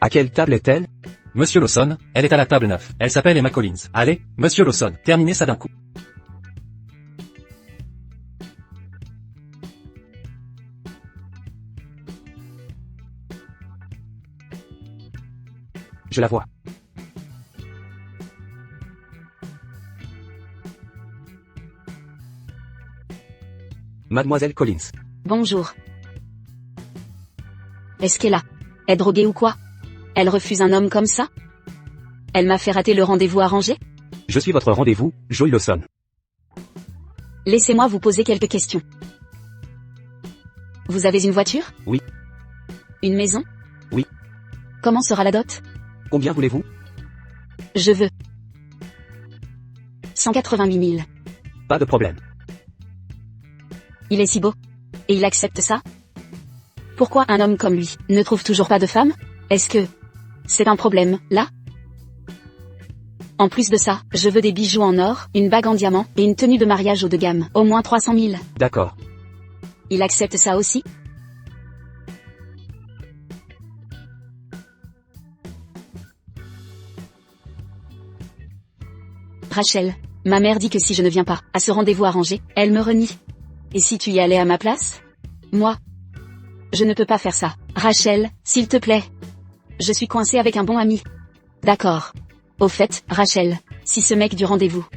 À quelle table est-elle? Monsieur Lawson, elle est à la table 9. Elle s'appelle Emma Collins. Allez, Monsieur Lawson, terminez ça d'un coup. Je la vois. Mademoiselle Collins. Bonjour. Est-ce qu'elle est droguée ou quoi? Elle refuse un homme comme ça? Elle m'a fait rater le rendez-vous arrangé? Je suis votre rendez-vous, Joey Lawson. Laissez-moi vous poser quelques questions. Vous avez une voiture? Oui. Une maison? Oui. Comment sera la dot? Combien voulez-vous? Je veux 188 000. Pas de problème. Il est si beau. Et il accepte ça? Pourquoi un homme comme lui ne trouve toujours pas de femme? Est-ce que c'est un problème, là? En plus de ça, je veux des bijoux en or, une bague en diamant, et une tenue de mariage haut de gamme, au moins 300 000. D'accord. Il accepte ça aussi? Rachel, ma mère dit que si je ne viens pas à ce rendez-vous arrangé, elle me renie. Et si tu y allais à ma place? Moi, je ne peux pas faire ça. Rachel, s'il te plaît. Je suis coincée avec un bon ami. D'accord. Au fait, Rachel, si ce mec du rendez-vous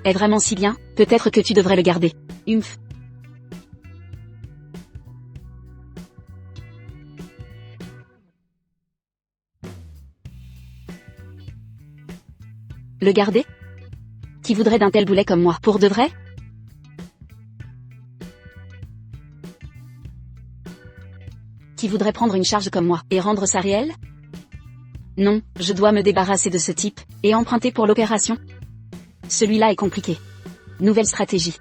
est vraiment si bien, peut-être que tu devrais le garder. Humph. Le garder? Qui voudrait d'un tel boulet comme moi, pour de vrai? Qui voudrait prendre une charge comme moi, et rendre ça réel? Non, je dois me débarrasser de ce type, et emprunter pour l'opération. Celui-là est compliqué. Nouvelle stratégie.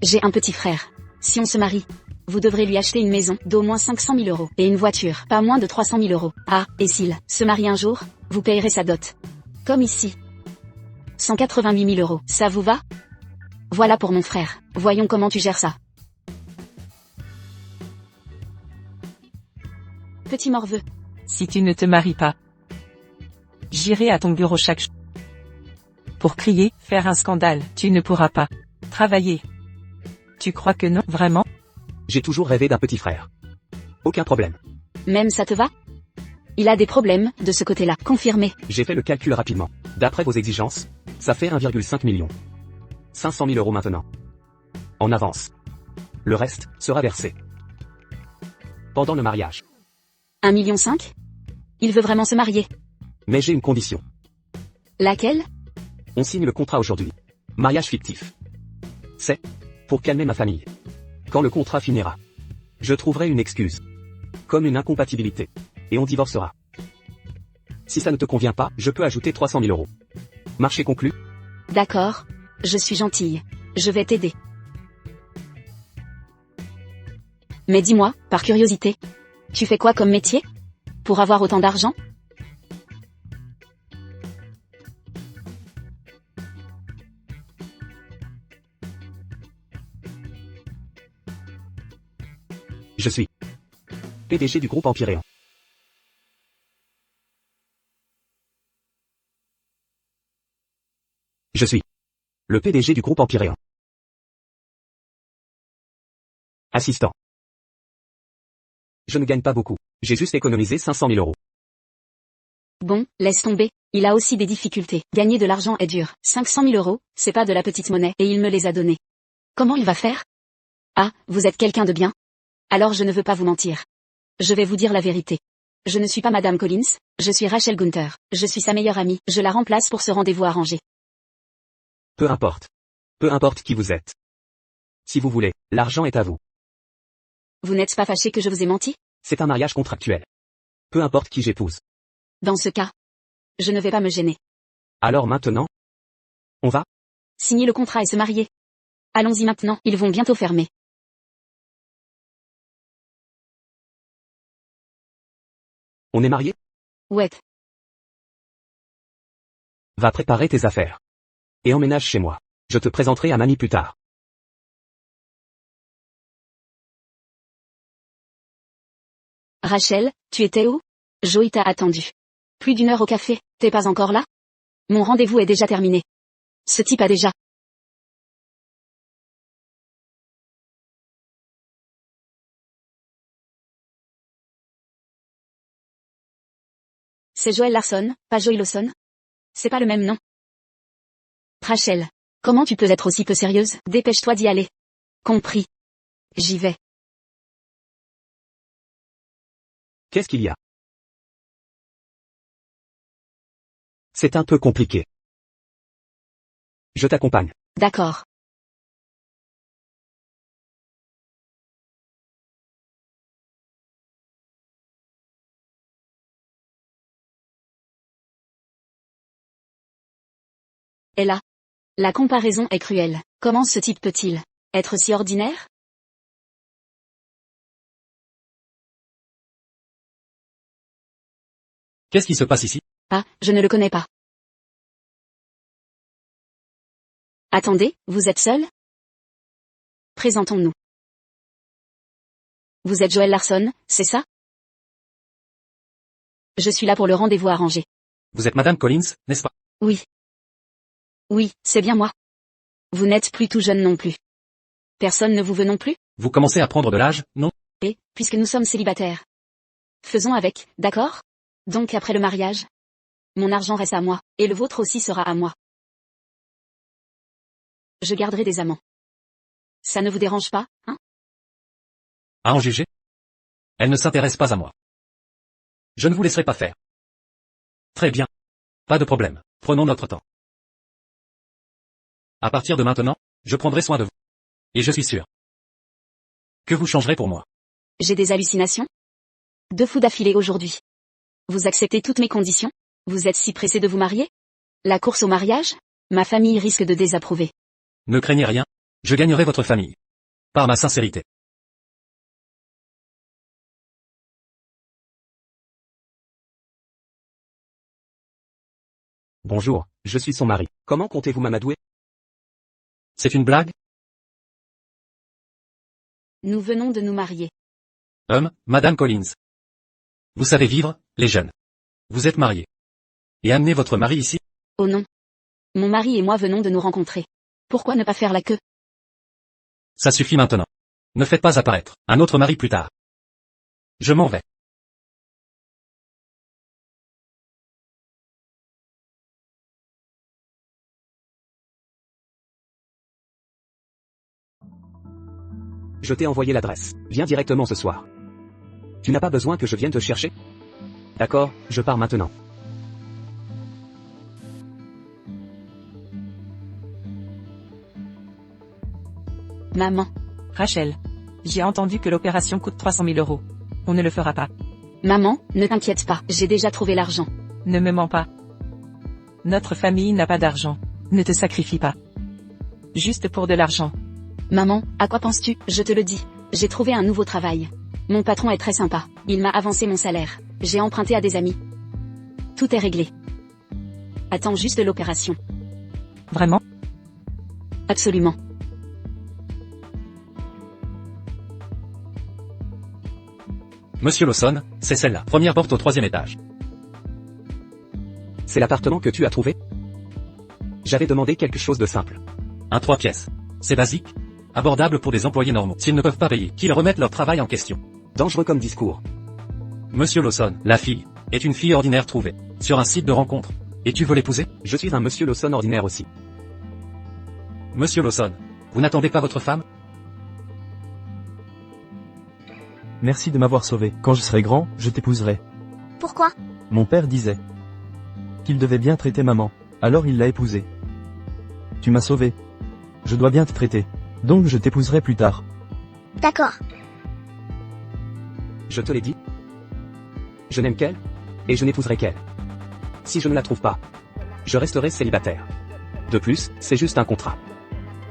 J'ai un petit frère. Si on se marie, vous devrez lui acheter une maison d'au moins 500 000 euros, et une voiture, pas moins de 300 000 euros. Ah, et s'il se marie un jour, vous payerez sa dot. Comme ici. 188 000 euros, ça vous va? Voilà pour mon frère. Voyons comment tu gères ça. Petit morveux. Si tu ne te maries pas, j'irai à ton bureau chaque jour. Pour crier, faire un scandale, tu ne pourras pas travailler. Tu crois que non, vraiment? J'ai toujours rêvé d'un petit frère. Aucun problème. Même ça te va? Il a des problèmes, de ce côté-là, confirmé. J'ai fait le calcul rapidement. D'après vos exigences, ça fait 1,5 million. 500 000 euros maintenant. En avance. Le reste sera versé pendant le mariage. 1,5 million? Il veut vraiment se marier. Mais j'ai une condition. Laquelle? On signe le contrat aujourd'hui. Mariage fictif. C'est pour calmer ma famille. Quand le contrat finira, je trouverai une excuse. Comme une incompatibilité. Et on divorcera. Si ça ne te convient pas, je peux ajouter 300 000 euros. Marché conclu? D'accord. Je suis gentille. Je vais t'aider. Mais dis-moi, par curiosité, tu fais quoi comme métier? Pour avoir autant d'argent? Je suis PDG du groupe Empyréan. Je suis le PDG du groupe Empyréan. Assistant. Je ne gagne pas beaucoup. J'ai juste économisé 500 000 euros. Bon, laisse tomber. Il a aussi des difficultés. Gagner de l'argent est dur. 500 000 euros, c'est pas de la petite monnaie, et il me les a donnés. Comment il va faire? Ah, vous êtes quelqu'un de bien? Alors je ne veux pas vous mentir. Je vais vous dire la vérité. Je ne suis pas Madame Collins, je suis Rachel Gunther. Je suis sa meilleure amie, je la remplace pour ce rendez-vous arrangé. Peu importe. Peu importe qui vous êtes. Si vous voulez, l'argent est à vous. Vous n'êtes pas fâché que je vous ai menti? C'est un mariage contractuel. Peu importe qui j'épouse. Dans ce cas, je ne vais pas me gêner. Alors maintenant, on va Signer le contrat et se marier. Allons-y maintenant, ils vont bientôt fermer. On est mariés? Ouais. Va préparer tes affaires. Et emménage chez moi. Je te présenterai à Mamie plus tard. Rachel, tu étais où? Joey t'a attendu. Plus d'1 heure au café, t'es pas encore là? Mon rendez-vous est déjà terminé. Ce type a déjà... C'est Joel Larson, pas Joey Lawson? C'est pas le même nom. Rachel. Comment tu peux être aussi peu sérieuse? Dépêche-toi d'y aller. Compris. J'y vais. Qu'est-ce qu'il y a? C'est un peu compliqué. Je t'accompagne. D'accord. Et là. La comparaison est cruelle. Comment ce type peut-il être si ordinaire? Qu'est-ce qui se passe ici? Ah, je ne le connais pas. Attendez, vous êtes seul? Présentons-nous. Vous êtes Joel Larson, c'est ça? Je suis là pour le rendez-vous arrangé. Vous êtes Madame Collins, n'est-ce pas? Oui. Oui, c'est bien moi. Vous n'êtes plus tout jeune non plus. Personne ne vous veut non plus? Vous commencez à prendre de l'âge, non? Et, puisque nous sommes célibataires. Faisons avec, d'accord? Donc après le mariage, mon argent reste à moi, et le vôtre aussi sera à moi. Je garderai des amants. Ça ne vous dérange pas, hein? À en juger? Elle ne s'intéresse pas à moi. Je ne vous laisserai pas faire. Très bien. Pas de problème. Prenons notre temps. À partir de maintenant, je prendrai soin de vous. Et je suis sûr que vous changerez pour moi. J'ai des hallucinations? 2 fous d'affilée aujourd'hui. Vous acceptez toutes mes conditions? Vous êtes si pressé de vous marier? La course au mariage? Ma famille risque de désapprouver. Ne craignez rien, je gagnerai votre famille. Par ma sincérité. Bonjour, je suis son mari. Comment comptez-vous m'amadouer? C'est une blague? Nous venons de nous marier. Madame Collins. Vous savez vivre, les jeunes. Vous êtes mariés. Et amenez votre mari ici? Oh non. Mon mari et moi venons de nous rencontrer. Pourquoi ne pas faire la queue? Ça suffit maintenant. Ne faites pas apparaître un autre mari plus tard. Je m'en vais. Je t'ai envoyé l'adresse. Viens directement ce soir. Tu n'as pas besoin que je vienne te chercher? D'accord, je pars maintenant. Maman. Rachel. J'ai entendu que l'opération coûte 300 000 €. On ne le fera pas. Maman, ne t'inquiète pas, j'ai déjà trouvé l'argent. Ne me mens pas. Notre famille n'a pas d'argent. Ne te sacrifie pas. Juste pour de l'argent. Maman, à quoi penses-tu? Je te le dis. J'ai trouvé un nouveau travail. Mon patron est très sympa. Il m'a avancé mon salaire. J'ai emprunté à des amis. Tout est réglé. Attends juste l'opération. Vraiment? Absolument. Monsieur Lawson, c'est celle-là. Première porte au 3e étage. C'est l'appartement que tu as trouvé? J'avais demandé quelque chose de simple. Un 3 pièces. C'est basique. Abordable pour des employés normaux. S'ils ne peuvent pas payer, qu'ils remettent leur travail en question. Dangereux comme discours. Monsieur Lawson, la fille, est une fille ordinaire trouvée sur un site de rencontre. Et tu veux l'épouser? Je suis un monsieur Lawson ordinaire aussi. Monsieur Lawson, vous n'attendez pas votre femme? Merci de m'avoir sauvé. Quand je serai grand, je t'épouserai. Pourquoi? Mon père disait qu'il devait bien traiter maman. Alors il l'a épousée. Tu m'as sauvé. Je dois bien te traiter. Donc je t'épouserai plus tard. D'accord. Je te l'ai dit. Je n'aime qu'elle, et je n'épouserai qu'elle. Si je ne la trouve pas, je resterai célibataire. De plus, c'est juste un contrat.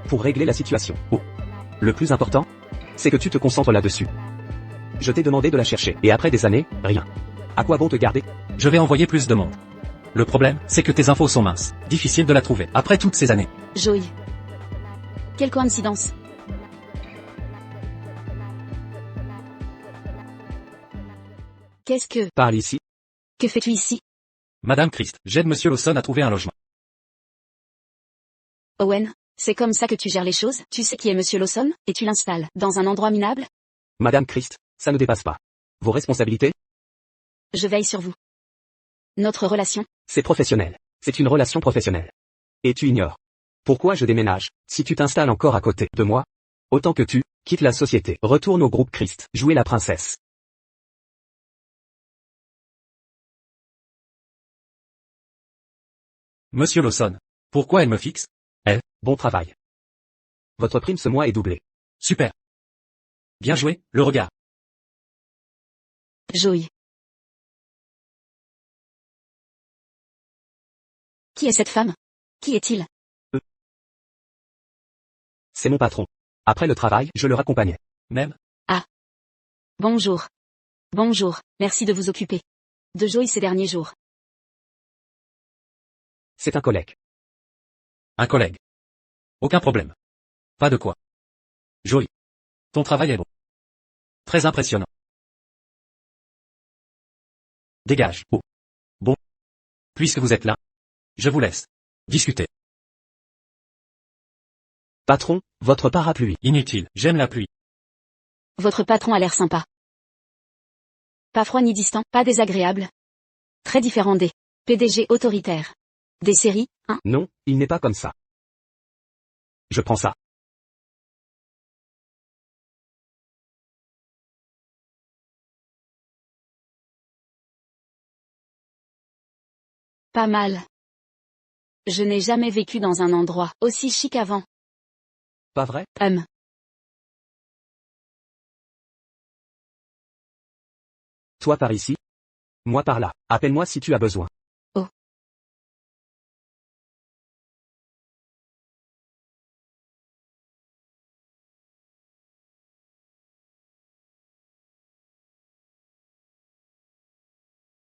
Pour régler la situation. Oh. Le plus important, c'est que tu te concentres là-dessus. Je t'ai demandé de la chercher, et après des années, rien. À quoi bon te garder? Je vais envoyer plus de monde. Le problème, c'est que tes infos sont minces. Difficile de la trouver, après toutes ces années. Joey. Quelle coïncidence. Qu'est-ce que... Parle ici. Que fais-tu ici? Madame Christ, j'aide Monsieur Lawson à trouver un logement. Owen, c'est comme ça que tu gères les choses? Tu sais qui est Monsieur Lawson, et tu l'installes dans un endroit minable? Madame Christ, ça ne dépasse pas vos responsabilités? Je veille sur vous. Notre relation? C'est professionnel. C'est une relation professionnelle. Et tu ignores. Pourquoi je déménage, si tu t'installes encore à côté de moi? Autant que tu quittes la société. Retourne au groupe Christ. Jouer la princesse. Monsieur Lawson. Pourquoi elle me fixe? Bon travail. Votre prime ce mois est doublée. Super. Bien joué, le regard. Joey. Qui est cette femme? Qui est-il? C'est mon patron. Après le travail, je le raccompagnais. Même? Bonjour. Bonjour, merci de vous occuper de Joey ces derniers jours. C'est un collègue. Un collègue. Aucun problème. Pas de quoi. Joey. Ton travail est bon. Très impressionnant. Dégage. Oh. Bon. Puisque vous êtes là, je vous laisse discuter. Patron, votre parapluie. Inutile, j'aime la pluie. Votre patron a l'air sympa. Pas froid ni distant, pas désagréable. Très différent des PDG autoritaires. Des séries, hein? Non, il n'est pas comme ça. Je prends ça. Pas mal. Je n'ai jamais vécu dans un endroit aussi chic avant. Pas vrai? Toi par ici. Moi par là. Appelle-moi si tu as besoin. Oh.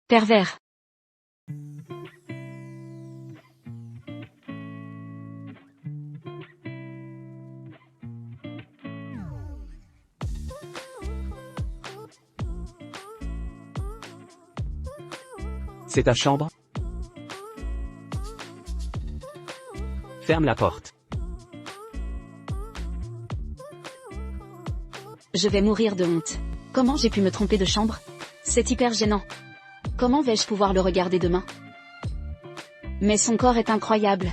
Pervers. C'est ta chambre? Ferme la porte. Je vais mourir de honte. Comment j'ai pu me tromper de chambre? C'est hyper gênant. Comment vais-je pouvoir le regarder demain? Mais son corps est incroyable.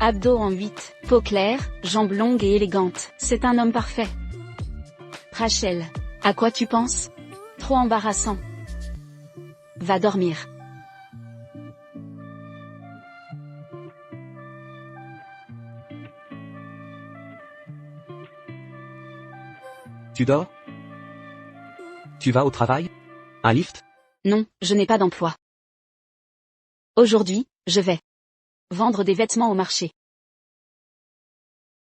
Abdos en 8, peau claire, jambes longues et élégantes. C'est un homme parfait. Rachel, à quoi tu penses? Trop embarrassant. Va dormir. Tu dors? Tu vas au travail? Un lift? Non, je n'ai pas d'emploi. Aujourd'hui, je vais vendre des vêtements au marché.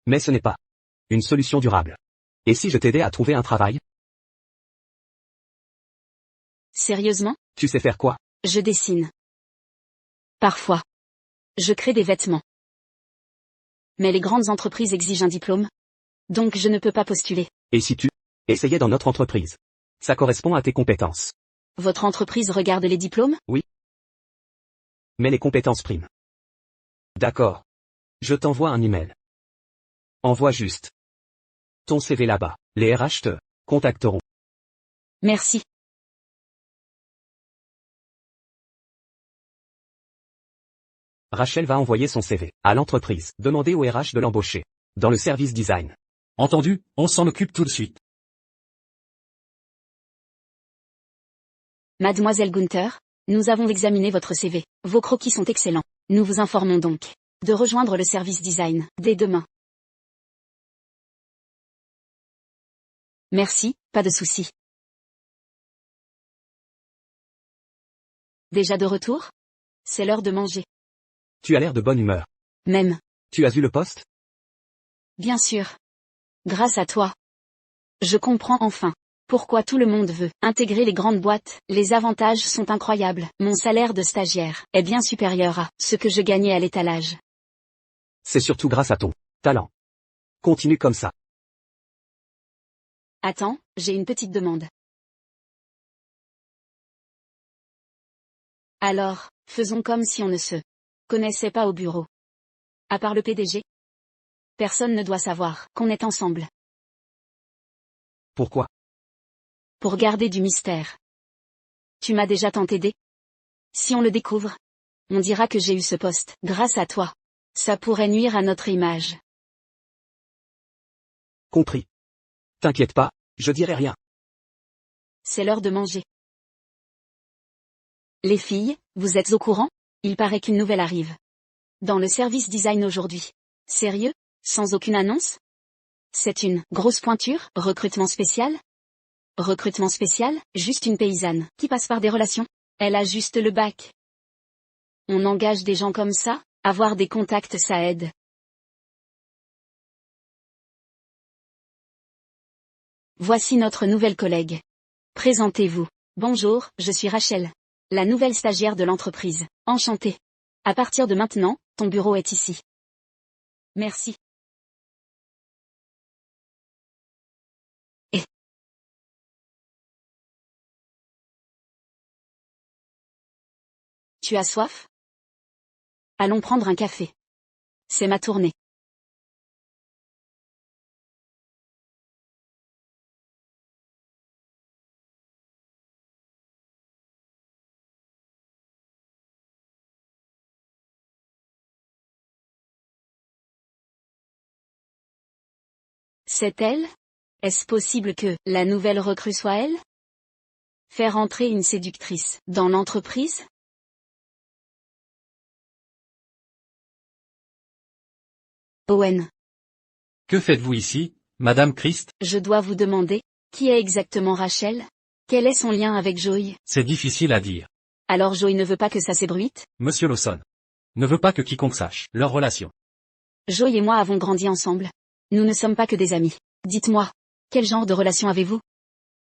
Mais ce n'est pas une solution durable. Et si je t'aidais à trouver un travail? Sérieusement? Tu sais faire quoi? Je dessine. Parfois. Je crée des vêtements. Mais les grandes entreprises exigent un diplôme. Donc je ne peux pas postuler. Et si tu essayais dans notre entreprise? Ça correspond à tes compétences. Votre entreprise regarde les diplômes? Oui. Mais les compétences priment. D'accord. Je t'envoie un email. Envoie juste ton CV là-bas. Les RH te contacteront. Merci. Rachel va envoyer son CV à l'entreprise. Demandez au RH de l'embaucher dans le service design. Entendu, on s'en occupe tout de suite. Mademoiselle Gunther, nous avons examiné votre CV. Vos croquis sont excellents. Nous vous informons donc de rejoindre le service design dès demain. Merci, pas de souci. Déjà de retour? C'est l'heure de manger. Tu as l'air de bonne humeur. Même. Tu as vu le poste? Bien sûr. Grâce à toi. Je comprends enfin pourquoi tout le monde veut intégrer les grandes boîtes. Les avantages sont incroyables. Mon salaire de stagiaire est bien supérieur à ce que je gagnais à l'étalage. C'est surtout grâce à ton talent. Continue comme ça. Attends, j'ai une petite demande. Alors, faisons comme si on ne se connaissait pas au bureau. À part le PDG. Personne ne doit savoir qu'on est ensemble. Pourquoi? Pour garder du mystère. Tu m'as déjà tant aidé? Si on le découvre, on dira que j'ai eu ce poste grâce à toi. Ça pourrait nuire à notre image. Compris. T'inquiète pas, je dirai rien. C'est l'heure de manger. Les filles, vous êtes au courant? Il paraît qu'une nouvelle arrive. Dans le service design aujourd'hui. Sérieux? Sans aucune annonce? C'est une grosse pointure, recrutement spécial? Recrutement spécial, juste une paysanne, qui passe par des relations. Elle a juste le bac. On engage des gens comme ça? Avoir des contacts ça aide. Voici notre nouvelle collègue. Présentez-vous. Bonjour, je suis Rachel. La nouvelle stagiaire de l'entreprise. Enchantée. À partir de maintenant, ton bureau est ici. Merci. Et tu as soif? Allons prendre un café. C'est ma tournée. C'est elle? Est-ce possible que la nouvelle recrue soit elle? Faire entrer une séductrice dans l'entreprise? Owen, Que faites-vous ici, Madame Christ? je dois vous demander, qui est exactement Rachel? Quel est son lien avec Joey? C'est difficile à dire. Alors Joey ne veut pas que ça s'ébruite? Monsieur Lawson ne veut pas que quiconque sache leur relation. Joey et moi avons grandi ensemble. Nous ne sommes pas que des amis. Dites-moi, quel genre de relation avez-vous?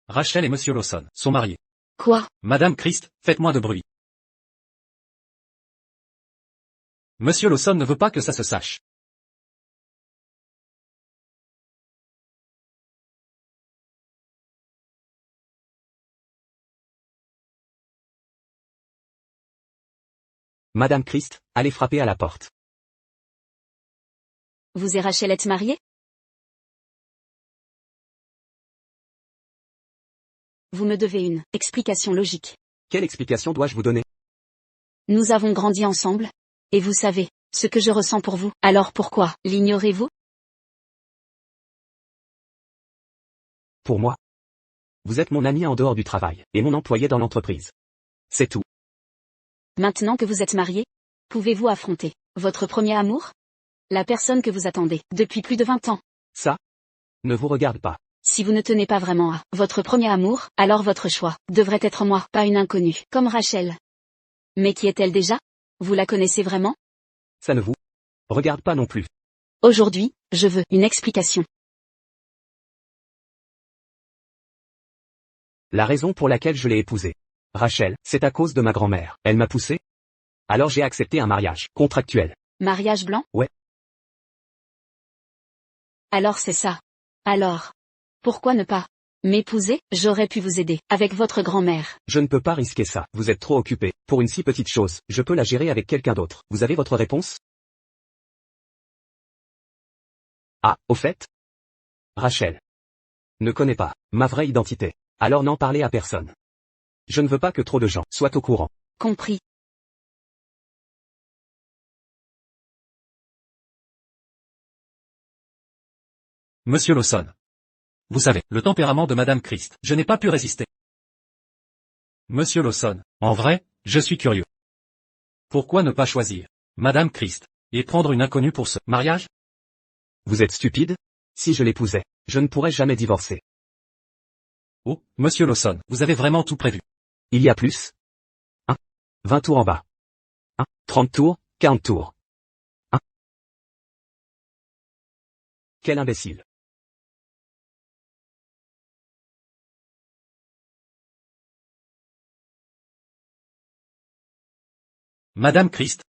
Rachel et Monsieur Lawson sont mariés. Quoi? Madame Christ, faites moins de bruit. Monsieur Lawson ne veut pas que ça se sache. Madame Christ, allez frapper à la porte. Vous et Rachel êtes mariés? Vous me devez une explication logique. Quelle explication dois-je vous donner? Nous avons grandi ensemble. Et vous savez, ce que je ressens pour vous. Alors pourquoi l'ignorez-vous? Pour moi. Vous êtes mon ami en dehors du travail, et mon employé dans l'entreprise. C'est tout. Maintenant que vous êtes mariés, pouvez-vous affronter votre premier amour? La personne que vous attendez depuis plus de 20 ans. Ça ne vous regarde pas. Si vous ne tenez pas vraiment à votre premier amour, alors votre choix devrait être moi, pas une inconnue, comme Rachel. Mais qui est-elle déjà? Vous la connaissez vraiment? Ça ne vous regarde pas non plus. Aujourd'hui, je veux une explication. La raison pour laquelle je l'ai épousée, Rachel, c'est à cause de ma grand-mère. Elle m'a poussé. Alors j'ai accepté un mariage contractuel. Mariage blanc? Ouais. Alors c'est ça. Alors, pourquoi ne pas m'épouser? J'aurais pu vous aider avec votre grand-mère. Je ne peux pas risquer ça. Vous êtes trop occupé. Pour une si petite chose, je peux la gérer avec quelqu'un d'autre. Vous avez votre réponse? Ah, au fait? Rachel ne connaît pas ma vraie identité. Alors n'en parlez à personne. Je ne veux pas que trop de gens soient au courant. Compris. Monsieur Lawson. Vous savez, le tempérament de Madame Christ, je n'ai pas pu résister. Monsieur Lawson, en vrai, je suis curieux. Pourquoi ne pas choisir Madame Christ et prendre une inconnue pour ce mariage? Vous êtes stupide? Si je l'épousais, je ne pourrais jamais divorcer. Oh, Monsieur Lawson, vous avez vraiment tout prévu. Il y a plus? 20 tours en bas. 30 tours, 40 tours. Quel imbécile. Madame Christ.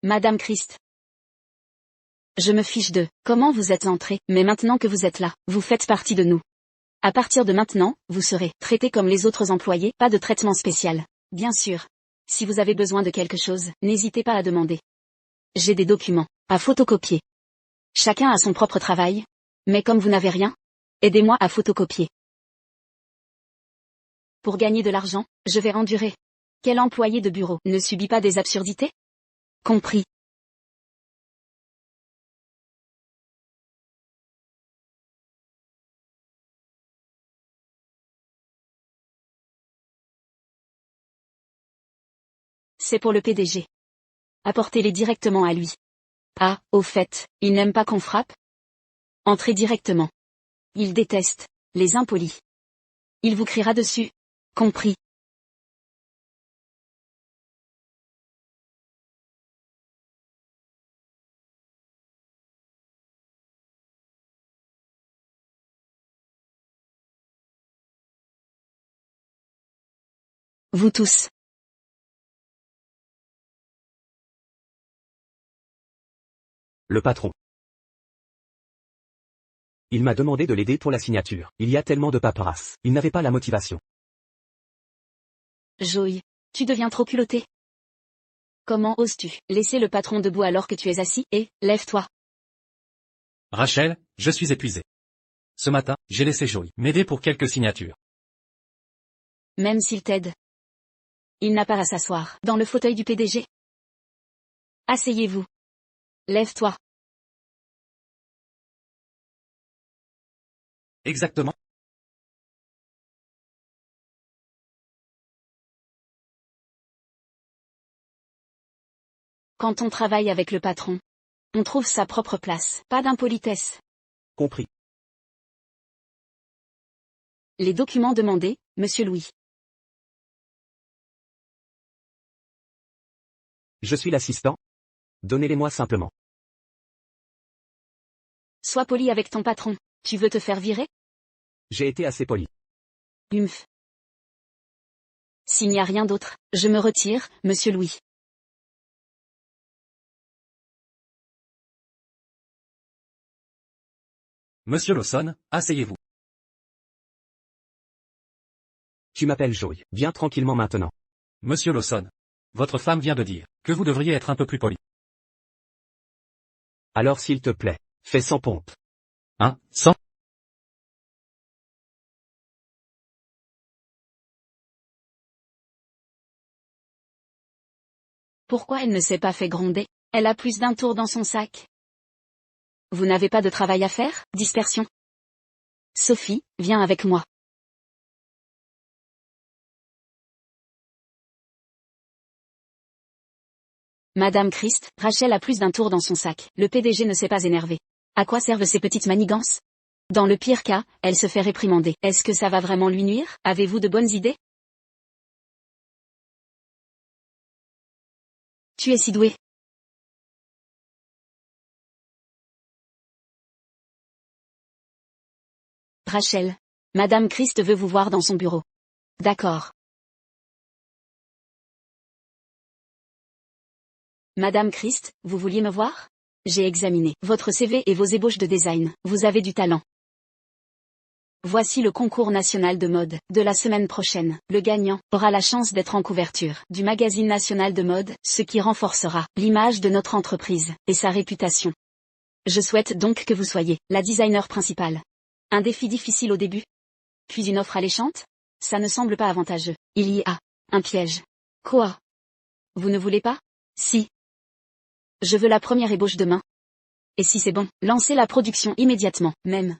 Madame Christ. Je me fiche de comment vous êtes entrée, mais maintenant que vous êtes là, vous faites partie de nous. À partir de maintenant, vous serez traité comme les autres employés, pas de traitement spécial. Bien sûr. Si vous avez besoin de quelque chose, n'hésitez pas à demander. J'ai des documents à photocopier. Chacun a son propre travail. Mais comme vous n'avez rien, aidez-moi à photocopier. Pour gagner de l'argent, je vais endurer. Quel employé de bureau ne subit pas des absurdités? Compris. C'est pour le PDG. Apportez-les directement à lui. Ah, au fait, il n'aime pas qu'on frappe? Entrez directement. Il déteste les impolis. Il vous criera dessus. Compris. Vous tous. Le patron. Il m'a demandé de l'aider pour la signature. Il y a tellement de paperasse. Il n'avait pas la motivation. Joey, tu deviens trop culotté. Comment oses-tu laisser le patron debout alors que tu es assis, et, lève-toi. Rachel, je suis épuisé. Ce matin, j'ai laissé Joey m'aider pour quelques signatures. Même s'il t'aide. Il n'a pas à s'asseoir dans le fauteuil du PDG. Asseyez-vous. Lève-toi. Exactement. Quand on travaille avec le patron, on trouve sa propre place, pas d'impolitesse. Compris. Les documents demandés, Monsieur Louis. Je suis l'assistant. Donnez-les-moi simplement. Sois poli avec ton patron. Tu veux te faire virer? J'ai été assez poli. Humph. S'il n'y a rien d'autre, je me retire, Monsieur Louis. Monsieur Lawson, asseyez-vous. Tu m'appelles Joey. Viens tranquillement maintenant. Monsieur Lawson. Votre femme vient de dire que vous devriez être un peu plus poli. Alors s'il te plaît, fais sans pompe. Hein, sans? Pourquoi elle ne s'est pas fait gronder? Elle a plus d'un tour dans son sac. Vous n'avez pas de travail à faire? Dispersion. Sophie, viens avec moi. Madame Christ, Rachel a plus d'un tour dans son sac. Le PDG ne s'est pas énervé. À quoi servent ces petites manigances? Dans le pire cas, elle se fait réprimander. Est-ce que ça va vraiment lui nuire? Avez-vous de bonnes idées? Tu es si doué. Rachel. Madame Christ veut vous voir dans son bureau. D'accord. Madame Christ, vous vouliez me voir? J'ai examiné votre CV et vos ébauches de design. Vous avez du talent. Voici le concours national de mode de la semaine prochaine. Le gagnant aura la chance d'être en couverture du magazine national de mode, ce qui renforcera l'image de notre entreprise et sa réputation. Je souhaite donc que vous soyez la designer principale. Un défi difficile au début. Puis une offre alléchante? Ça ne semble pas avantageux. Il y a un piège. Quoi? Vous ne voulez pas? Si. Je veux la première ébauche demain. Et si c'est bon, lancez la production immédiatement, même.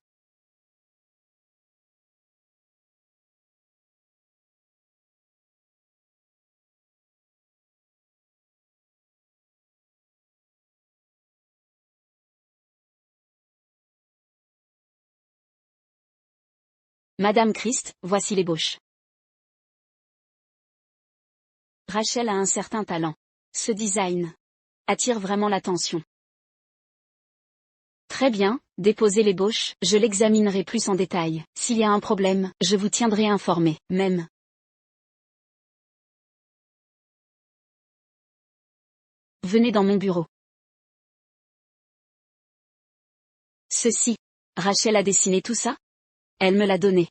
Madame Christ, voici l'ébauche. Rachel a un certain talent. Ce design attire vraiment l'attention. Très bien, déposez l'ébauche, je l'examinerai plus en détail. S'il y a un problème, je vous tiendrai informé, même. Venez dans mon bureau. Ceci. Rachel a dessiné tout ça? Elle me l'a donné.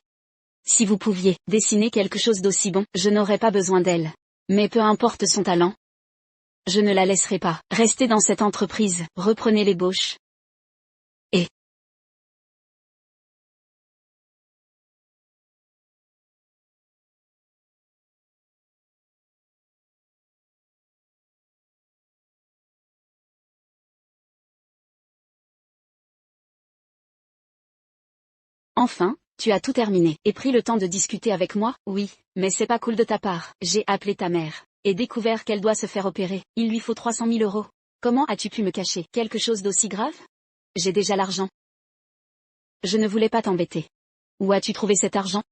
Si vous pouviez dessiner quelque chose d'aussi bon, je n'aurais pas besoin d'elle. Mais peu importe son talent, je ne la laisserai pas rester dans cette entreprise. Reprenez l'ébauche. Et enfin, tu as tout terminé, et pris le temps de discuter avec moi? Oui, mais c'est pas cool de ta part. J'ai appelé ta mère, et découvert qu'elle doit se faire opérer. Il lui faut 300 000 euros. Comment as-tu pu me cacher quelque chose d'aussi grave? J'ai déjà l'argent. Je ne voulais pas t'embêter. Où as-tu trouvé cet argent?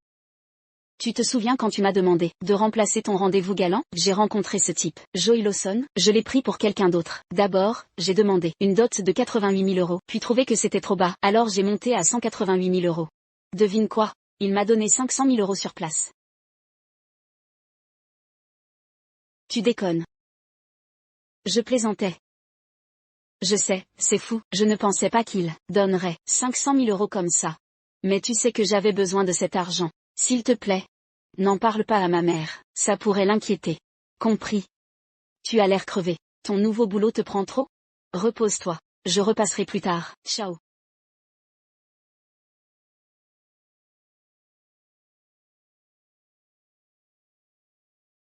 Tu te souviens quand tu m'as demandé de remplacer ton rendez-vous galant? J'ai rencontré ce type, Joey Lawson, je l'ai pris pour quelqu'un d'autre. D'abord, j'ai demandé une dot de 88 000 euros, puis trouvé que c'était trop bas, alors j'ai monté à 188 000 euros. Devine quoi? Il m'a donné 500 000 euros sur place. Tu déconnes. Je plaisantais. Je sais, c'est fou, je ne pensais pas qu'il donnerait 500 000 euros comme ça. Mais tu sais que j'avais besoin de cet argent. S'il te plaît, n'en parle pas à ma mère, ça pourrait l'inquiéter. Compris. Tu as l'air crevé. Ton nouveau boulot te prend trop? Repose-toi. Je repasserai plus tard. Ciao.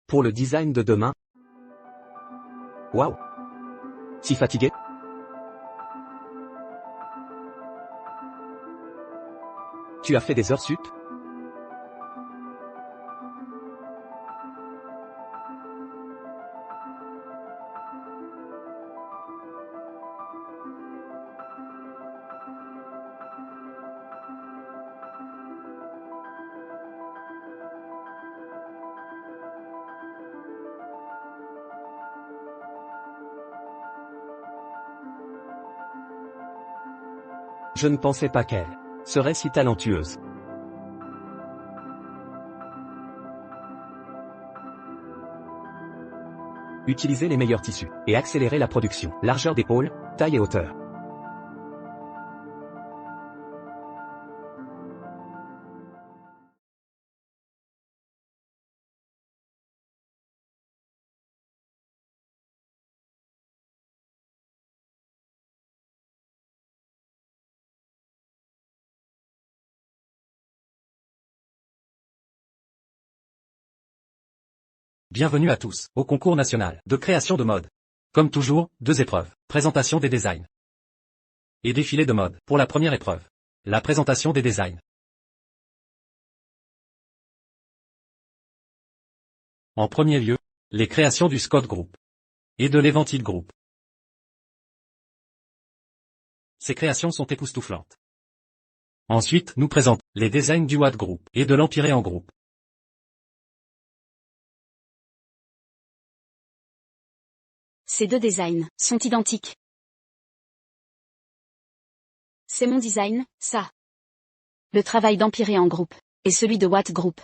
Pour le design de demain. Waouh. Si fatigué? Tu as fait des heures sup? Je ne pensais pas qu'elle serait si talentueuse. Utilisez les meilleurs tissus et accélérez la production. Largeur d'épaule, taille et hauteur. Bienvenue à tous, au concours national de création de mode. Comme toujours, 2 épreuves, présentation des designs et défilé de mode. Pour la première épreuve, la présentation des designs. En premier lieu, les créations du Scott Group et de l'Eventide Group. Ces créations sont époustouflantes. Ensuite, nous présentons les designs du Watt Group et de l'Empyrean Group. Ces deux designs sont identiques. C'est mon design, ça. Le travail d'Empyrean Group et celui de Watt Group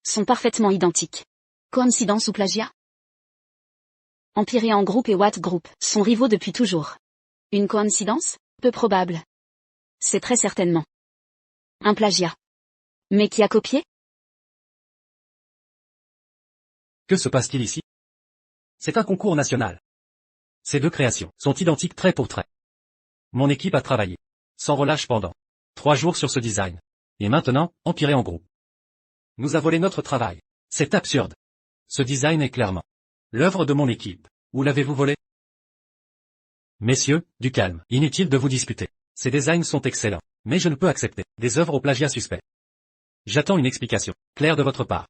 sont parfaitement identiques. Coïncidence ou plagiat? Empyrean Group et Watt Group sont rivaux depuis toujours. Une coïncidence? Peu probable. C'est très certainement un plagiat. Mais qui a copié? Que se passe-t-il ici? C'est un concours national. Ces deux créations sont identiques trait pour trait. Mon équipe a travaillé sans relâche pendant 3 jours sur ce design. Et maintenant, Empyrean Group nous a volé notre travail. C'est absurde. Ce design est clairement l'œuvre de mon équipe. Où l'avez-vous volé? Messieurs, du calme. Inutile de vous disputer. Ces designs sont excellents. Mais je ne peux accepter des œuvres au plagiat suspect. J'attends une explication claire de votre part.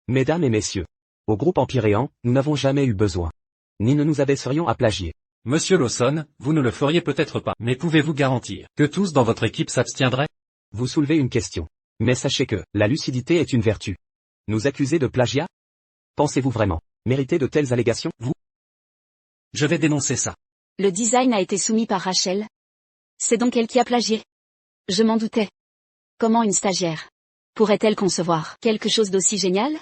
Mesdames et messieurs, au groupe Empyrean, nous n'avons jamais eu besoin. Ni ne nous abaisserions à plagier. Monsieur Lawson, vous ne le feriez peut-être pas, mais pouvez-vous garantir que tous dans votre équipe s'abstiendraient? Vous soulevez une question. Mais sachez que, la lucidité est une vertu. Nous accuser de plagiat? Pensez-vous vraiment mériter de telles allégations? Je vais dénoncer ça. Le design a été soumis par Rachel. C'est donc elle qui a plagié. Je m'en doutais. Comment une stagiaire pourrait-elle concevoir quelque chose d'aussi génial?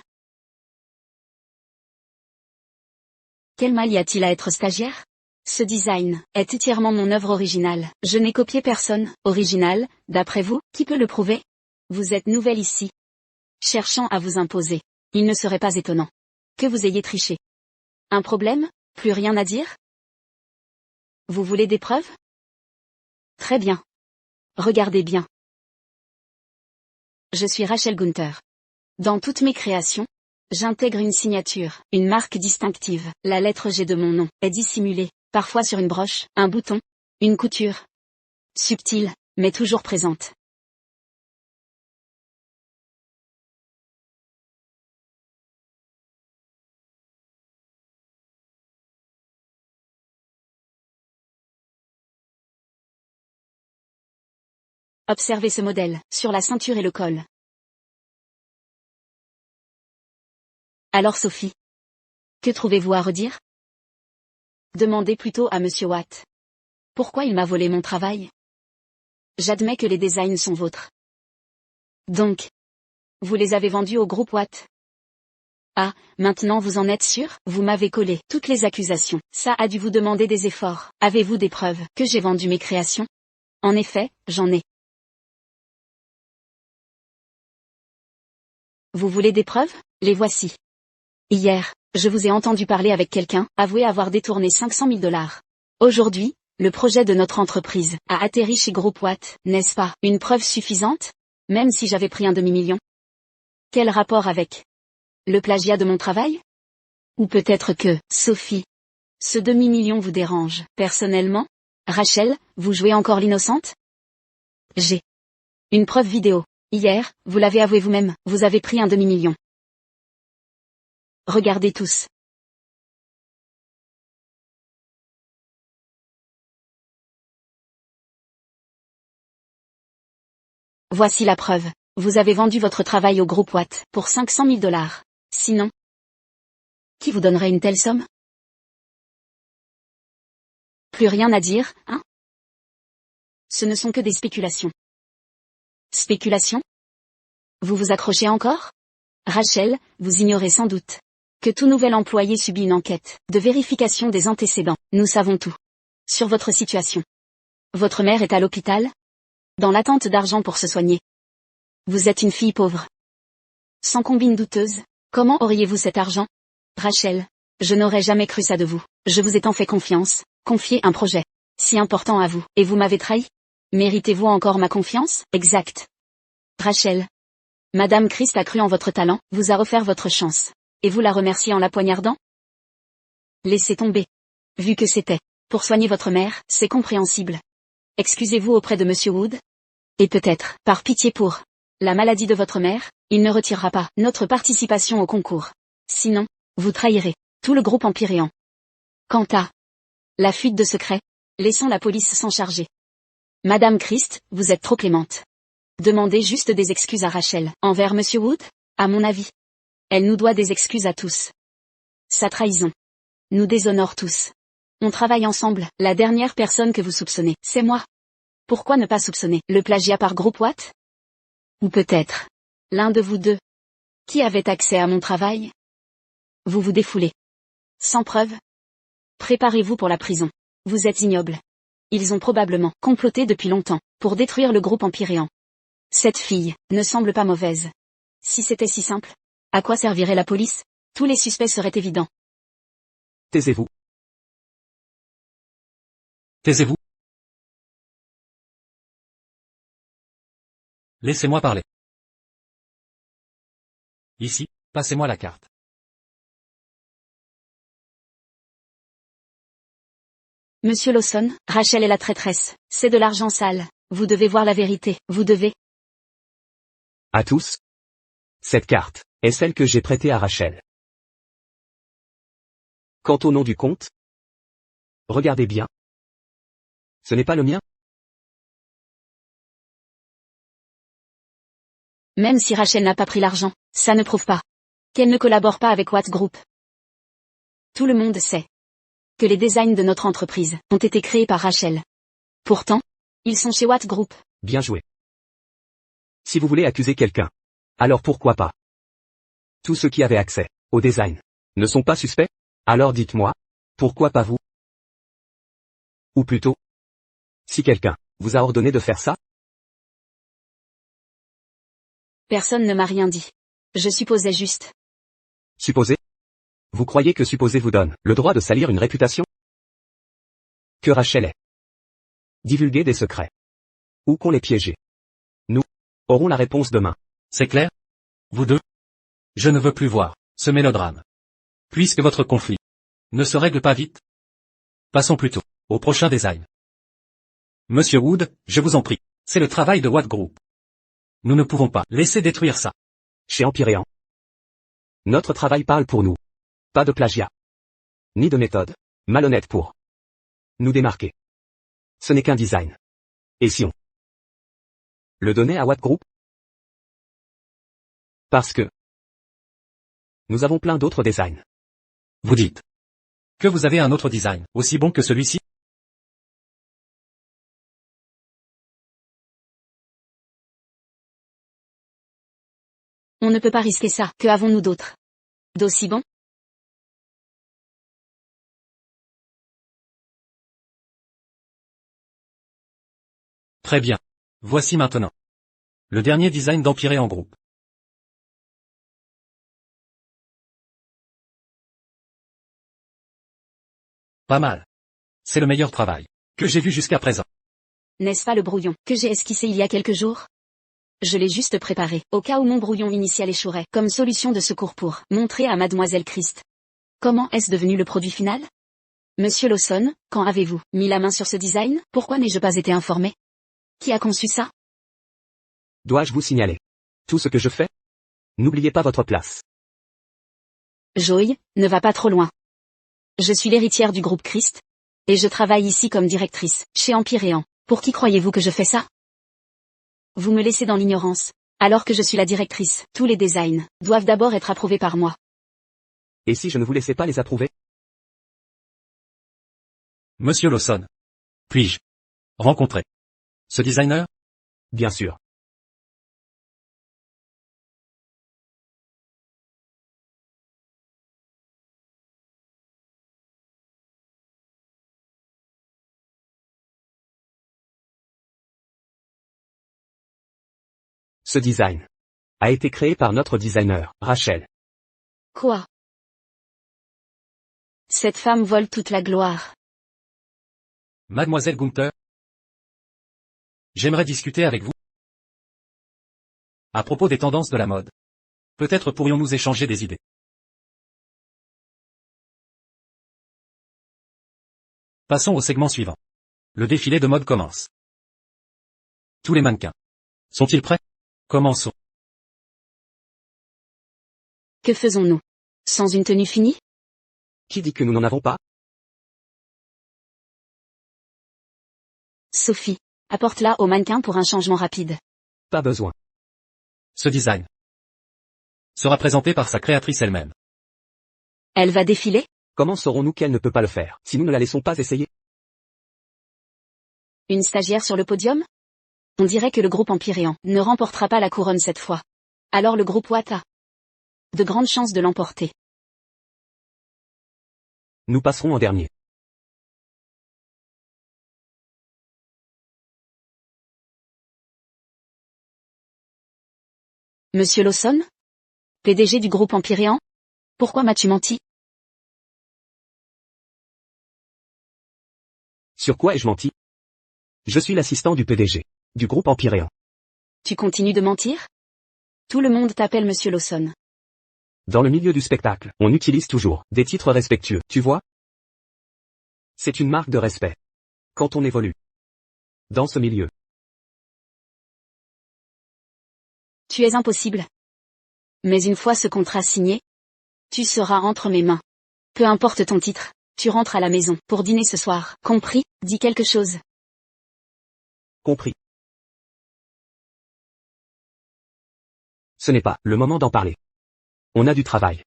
Quel mal y a-t-il à être stagiaire? Ce design est entièrement mon œuvre originale. Je n'ai copié personne. Original, d'après vous, qui peut le prouver? Vous êtes nouvelle ici. Cherchant à vous imposer. Il ne serait pas étonnant que vous ayez triché. Un problème? Plus rien à dire? Vous voulez des preuves? Très bien. Regardez bien. Je suis Rachel Gunther. Dans toutes mes créations, j'intègre une signature, une marque distinctive. La lettre G de mon nom est dissimulée, parfois sur une broche, un bouton, une couture. Subtile, mais toujours présente. Observez ce modèle, sur la ceinture et le col. Alors Sophie, que trouvez-vous à redire? Demandez plutôt à Monsieur Watt. Pourquoi il m'a volé mon travail? J'admets que les designs sont vôtres. Donc, vous les avez vendus au groupe Watt? Ah, maintenant vous en êtes sûr? Vous m'avez collé toutes les accusations. Ça a dû vous demander des efforts. Avez-vous des preuves que j'ai vendu mes créations? En effet, j'en ai. Vous voulez des preuves? Les voici. Hier, je vous ai entendu parler avec quelqu'un, avoué avoir détourné 500 000 $. Aujourd'hui, le projet de notre entreprise a atterri chez Groupe Watt, n'est-ce pas? Une preuve suffisante? Même si j'avais pris un demi-million? Quel rapport avec le plagiat de mon travail? Ou peut-être que, Sophie, ce demi-million vous dérange, personnellement? Rachel, vous jouez encore l'innocente? J'ai une preuve vidéo. Hier, vous l'avez avoué vous-même, vous avez pris un demi-million. Regardez tous. Voici la preuve. Vous avez vendu votre travail au groupe Watt pour 500 000 $. Sinon, qui vous donnerait une telle somme? Plus rien à dire, hein? Ce ne sont que des spéculations. Spéculations? Vous vous accrochez encore? Rachel, vous ignorez sans doute que tout nouvel employé subit une enquête de vérification des antécédents. Nous savons tout sur votre situation. Votre mère est à l'hôpital, dans l'attente d'argent pour se soigner. Vous êtes une fille pauvre, sans combine douteuse. Comment auriez-vous cet argent? Rachel, je n'aurais jamais cru ça de vous. Je vous ai tant fait confiance, confié un projet si important à vous, et vous m'avez trahi? Méritez-vous encore ma confiance? Exact. Rachel, Madame Christ a cru en votre talent, vous a offert votre chance. Et vous la remerciez en la poignardant? Laissez tomber. Vu que c'était pour soigner votre mère, c'est compréhensible. Excusez-vous auprès de Monsieur Wood? Et peut-être, par pitié pour la maladie de votre mère, il ne retirera pas notre participation au concours. Sinon, vous trahirez tout le groupe Empyréan. Quant à la fuite de secrets, laissons la police s'en charger. Madame Christ, vous êtes trop clémente. Demandez juste des excuses à Rachel. Envers Monsieur Wood? À mon avis, elle nous doit des excuses à tous. Sa trahison nous déshonore tous. On travaille ensemble. La dernière personne que vous soupçonnez, c'est moi. Pourquoi ne pas soupçonner le plagiat par groupe Watt? Ou peut-être l'un de vous deux qui avait accès à mon travail? Vous vous défoulez. Sans preuve? Préparez-vous pour la prison. Vous êtes ignoble. Ils ont probablement comploté depuis longtemps pour détruire le groupe Empyréan. Cette fille ne semble pas mauvaise. Si c'était si simple, à quoi servirait la police? Tous les suspects seraient évidents. Taisez-vous. Taisez-vous. Laissez-moi parler. Ici, passez-moi la carte. Monsieur Lawson, Rachel est la traîtresse. C'est de l'argent sale. Vous devez voir la vérité. Vous devez. À tous. Cette carte est celle que j'ai prêtée à Rachel. Quant au nom du compte, regardez bien. Ce n'est pas le mien? Même si Rachel n'a pas pris l'argent, ça ne prouve pas qu'elle ne collabore pas avec Watt Group. Tout le monde sait que les designs de notre entreprise ont été créés par Rachel. Pourtant, ils sont chez Watt Group. Bien joué. Si vous voulez accuser quelqu'un, alors pourquoi pas? Tous ceux qui avaient accès au design ne sont pas suspects? Alors dites-moi, pourquoi pas vous? Ou plutôt, si quelqu'un vous a ordonné de faire ça, Personne ne m'a rien dit. Je supposais juste. supposez. Vous croyez que supposer vous donne le droit de salir une réputation? Que Rachel ait divulgué des secrets. Ou qu'on les piégé. Nous aurons la réponse demain. C'est clair? Vous deux? Je ne veux plus voir ce mélodrame. Puisque votre conflit ne se règle pas vite, passons plutôt au prochain design. Monsieur Wood, je vous en prie, c'est le travail de Watt Group. Nous ne pouvons pas laisser détruire ça. Chez Empyréan, notre travail parle pour nous. Pas de plagiat. Ni de méthode malhonnête pour nous démarquer. Ce n'est qu'un design. Et si on le donnait à Watt Group? Parce que nous avons plein d'autres designs. Vous dites que vous avez un autre design, aussi bon que celui-ci? On ne peut pas risquer ça. Que avons-nous d'autre? D'aussi bon? Très bien. Voici maintenant le dernier design d'Empyréan Group. Pas mal. C'est le meilleur travail que j'ai vu jusqu'à présent. N'est-ce pas le brouillon que j'ai esquissé il y a quelques jours? Je l'ai juste préparé, au cas où mon brouillon initial échouerait, comme solution de secours pour montrer à Mademoiselle Christ. Comment est-ce devenu le produit final? Monsieur Lawson, quand avez-vous mis la main sur ce design? Pourquoi n'ai-je pas été informé? Qui a conçu ça? Dois-je vous signaler tout ce que je fais? N'oubliez pas votre place. Joy, ne va pas trop loin. Je suis l'héritière du groupe Christ. Et je travaille ici comme directrice, chez Empyréan. Pour qui croyez-vous que je fais ça? Vous me laissez dans l'ignorance. Alors que je suis la directrice, tous les designs doivent d'abord être approuvés par moi. Et si je ne vous laissais pas les approuver? Monsieur Lawson. Puis-je rencontrer ce designer? Bien sûr. Ce design a été créé par notre designer, Rachel. Quoi? Cette femme vole toute la gloire. Mademoiselle Gunther. J'aimerais discuter avec vous à propos des tendances de la mode. Peut-être pourrions-nous échanger des idées. Passons au segment suivant. Le défilé de mode commence. Tous les mannequins sont-ils prêts? Commençons. Que faisons-nous? Sans une tenue finie? Qui dit que nous n'en avons pas? Sophie, apporte-la au mannequin pour un changement rapide. Pas besoin. Ce design sera présenté par sa créatrice elle-même. Elle va défiler? Comment saurons-nous qu'elle ne peut pas le faire, si nous ne la laissons pas essayer? Une stagiaire sur le podium? On dirait que le groupe Empyréan ne remportera pas la couronne cette fois. Alors le groupe Watt a de grandes chances de l'emporter. Nous passerons en dernier. Monsieur Lawson? PDG du groupe Empyréan? Pourquoi m'as-tu menti? Sur quoi ai-je menti? Je suis l'assistant du PDG du groupe Empyréan. Tu continues de mentir? Tout le monde t'appelle Monsieur Lawson. Dans le milieu du spectacle, on utilise toujours des titres respectueux, tu vois? C'est une marque de respect. Quand on évolue dans ce milieu. Tu es impossible. Mais une fois ce contrat signé, tu seras entre mes mains. Peu importe ton titre, tu rentres à la maison pour dîner ce soir. Compris? Dis quelque chose. Compris. Ce n'est pas le moment d'en parler. On a du travail.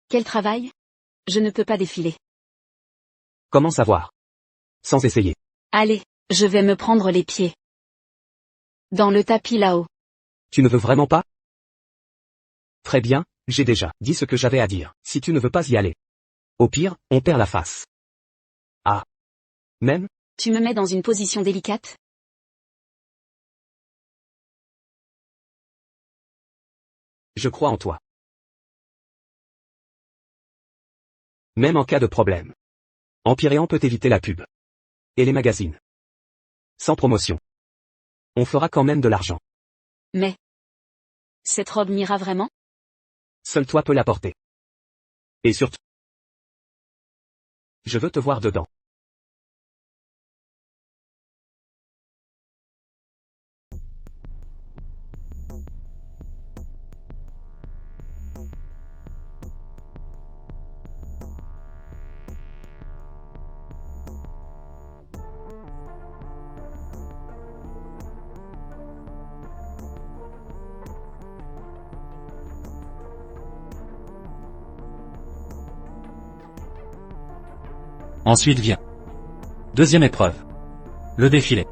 Quel travail? Je ne peux pas défiler. Comment savoir? Sans essayer. Allez, je vais me prendre les pieds. Dans le tapis là-haut. Tu ne veux vraiment pas? Très bien, j'ai déjà dit ce que j'avais à dire. Si tu ne veux pas y aller. Au pire, on perd la face. Ah. Même, Tu me mets dans une position délicate? je crois en toi. Même en cas de problème. Empyréan peut éviter la pub. Et les magazines. Sans promotion. On fera quand même de l'argent. Mais... Cette robe m'ira vraiment? Seul toi peux la porter. Et surtout, je veux te voir dedans. Ensuite vient. Deuxième épreuve. Le défilé.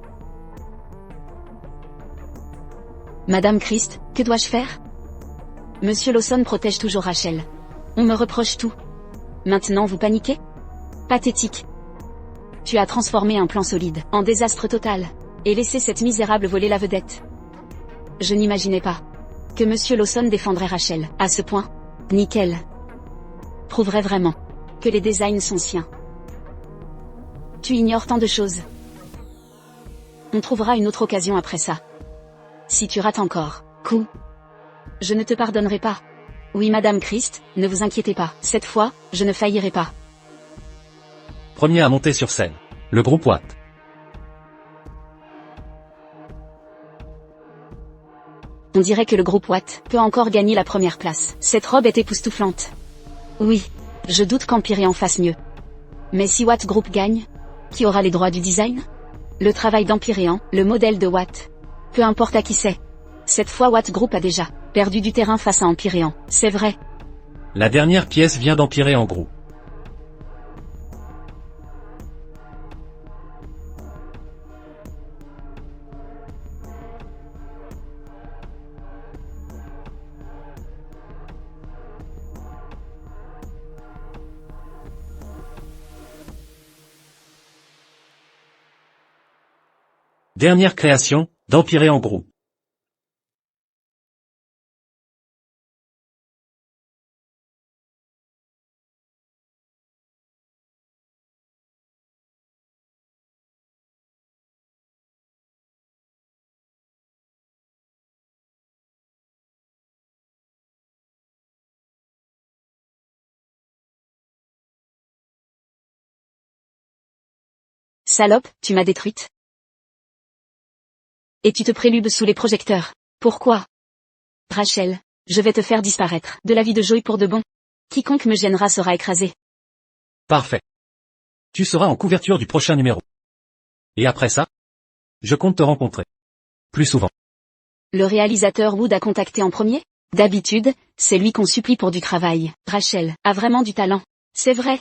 Madame Christ, que dois-je faire? Monsieur Lawson protège toujours Rachel. On me reproche tout. Maintenant vous paniquez? Pathétique. Tu as transformé un plan solide en désastre total, et laissé cette misérable voler la vedette. Je n'imaginais pas que Monsieur Lawson défendrait Rachel, à ce point. Nickel. Prouverait vraiment que les designs sont siens. Tu ignores tant de choses. On trouvera une autre occasion après ça. Si tu rates encore, coup, je ne te pardonnerai pas. Oui Madame Christ, ne vous inquiétez pas, cette fois, je ne faillirai pas. Premier à monter sur scène. Le groupe Watt. On dirait que le groupe Watt peut encore gagner la première place. Cette robe est époustouflante. Oui, je doute qu'Empyréan fasse mieux. Mais si Watt Group gagne, qui aura les droits du design? Le travail d'Empyréan, le modèle de Watt. Peu importe à qui c'est. Cette fois Watt Group a déjà perdu du terrain face à Empyréan, c'est vrai. La dernière pièce vient d'Empyréan Group. Dernière création, d'Empyréan Group. Salope, tu m'as détruite. Et tu te prélubes sous les projecteurs. Pourquoi? Rachel, je vais te faire disparaître de la vie de Joey pour de bon. Quiconque me gênera sera écrasé. Parfait. Tu seras en couverture du prochain numéro. Et après ça, je compte te rencontrer. Plus souvent. Le réalisateur Wood a contacté en premier? D'habitude, c'est lui qu'on supplie pour du travail. Rachel a vraiment du talent. C'est vrai.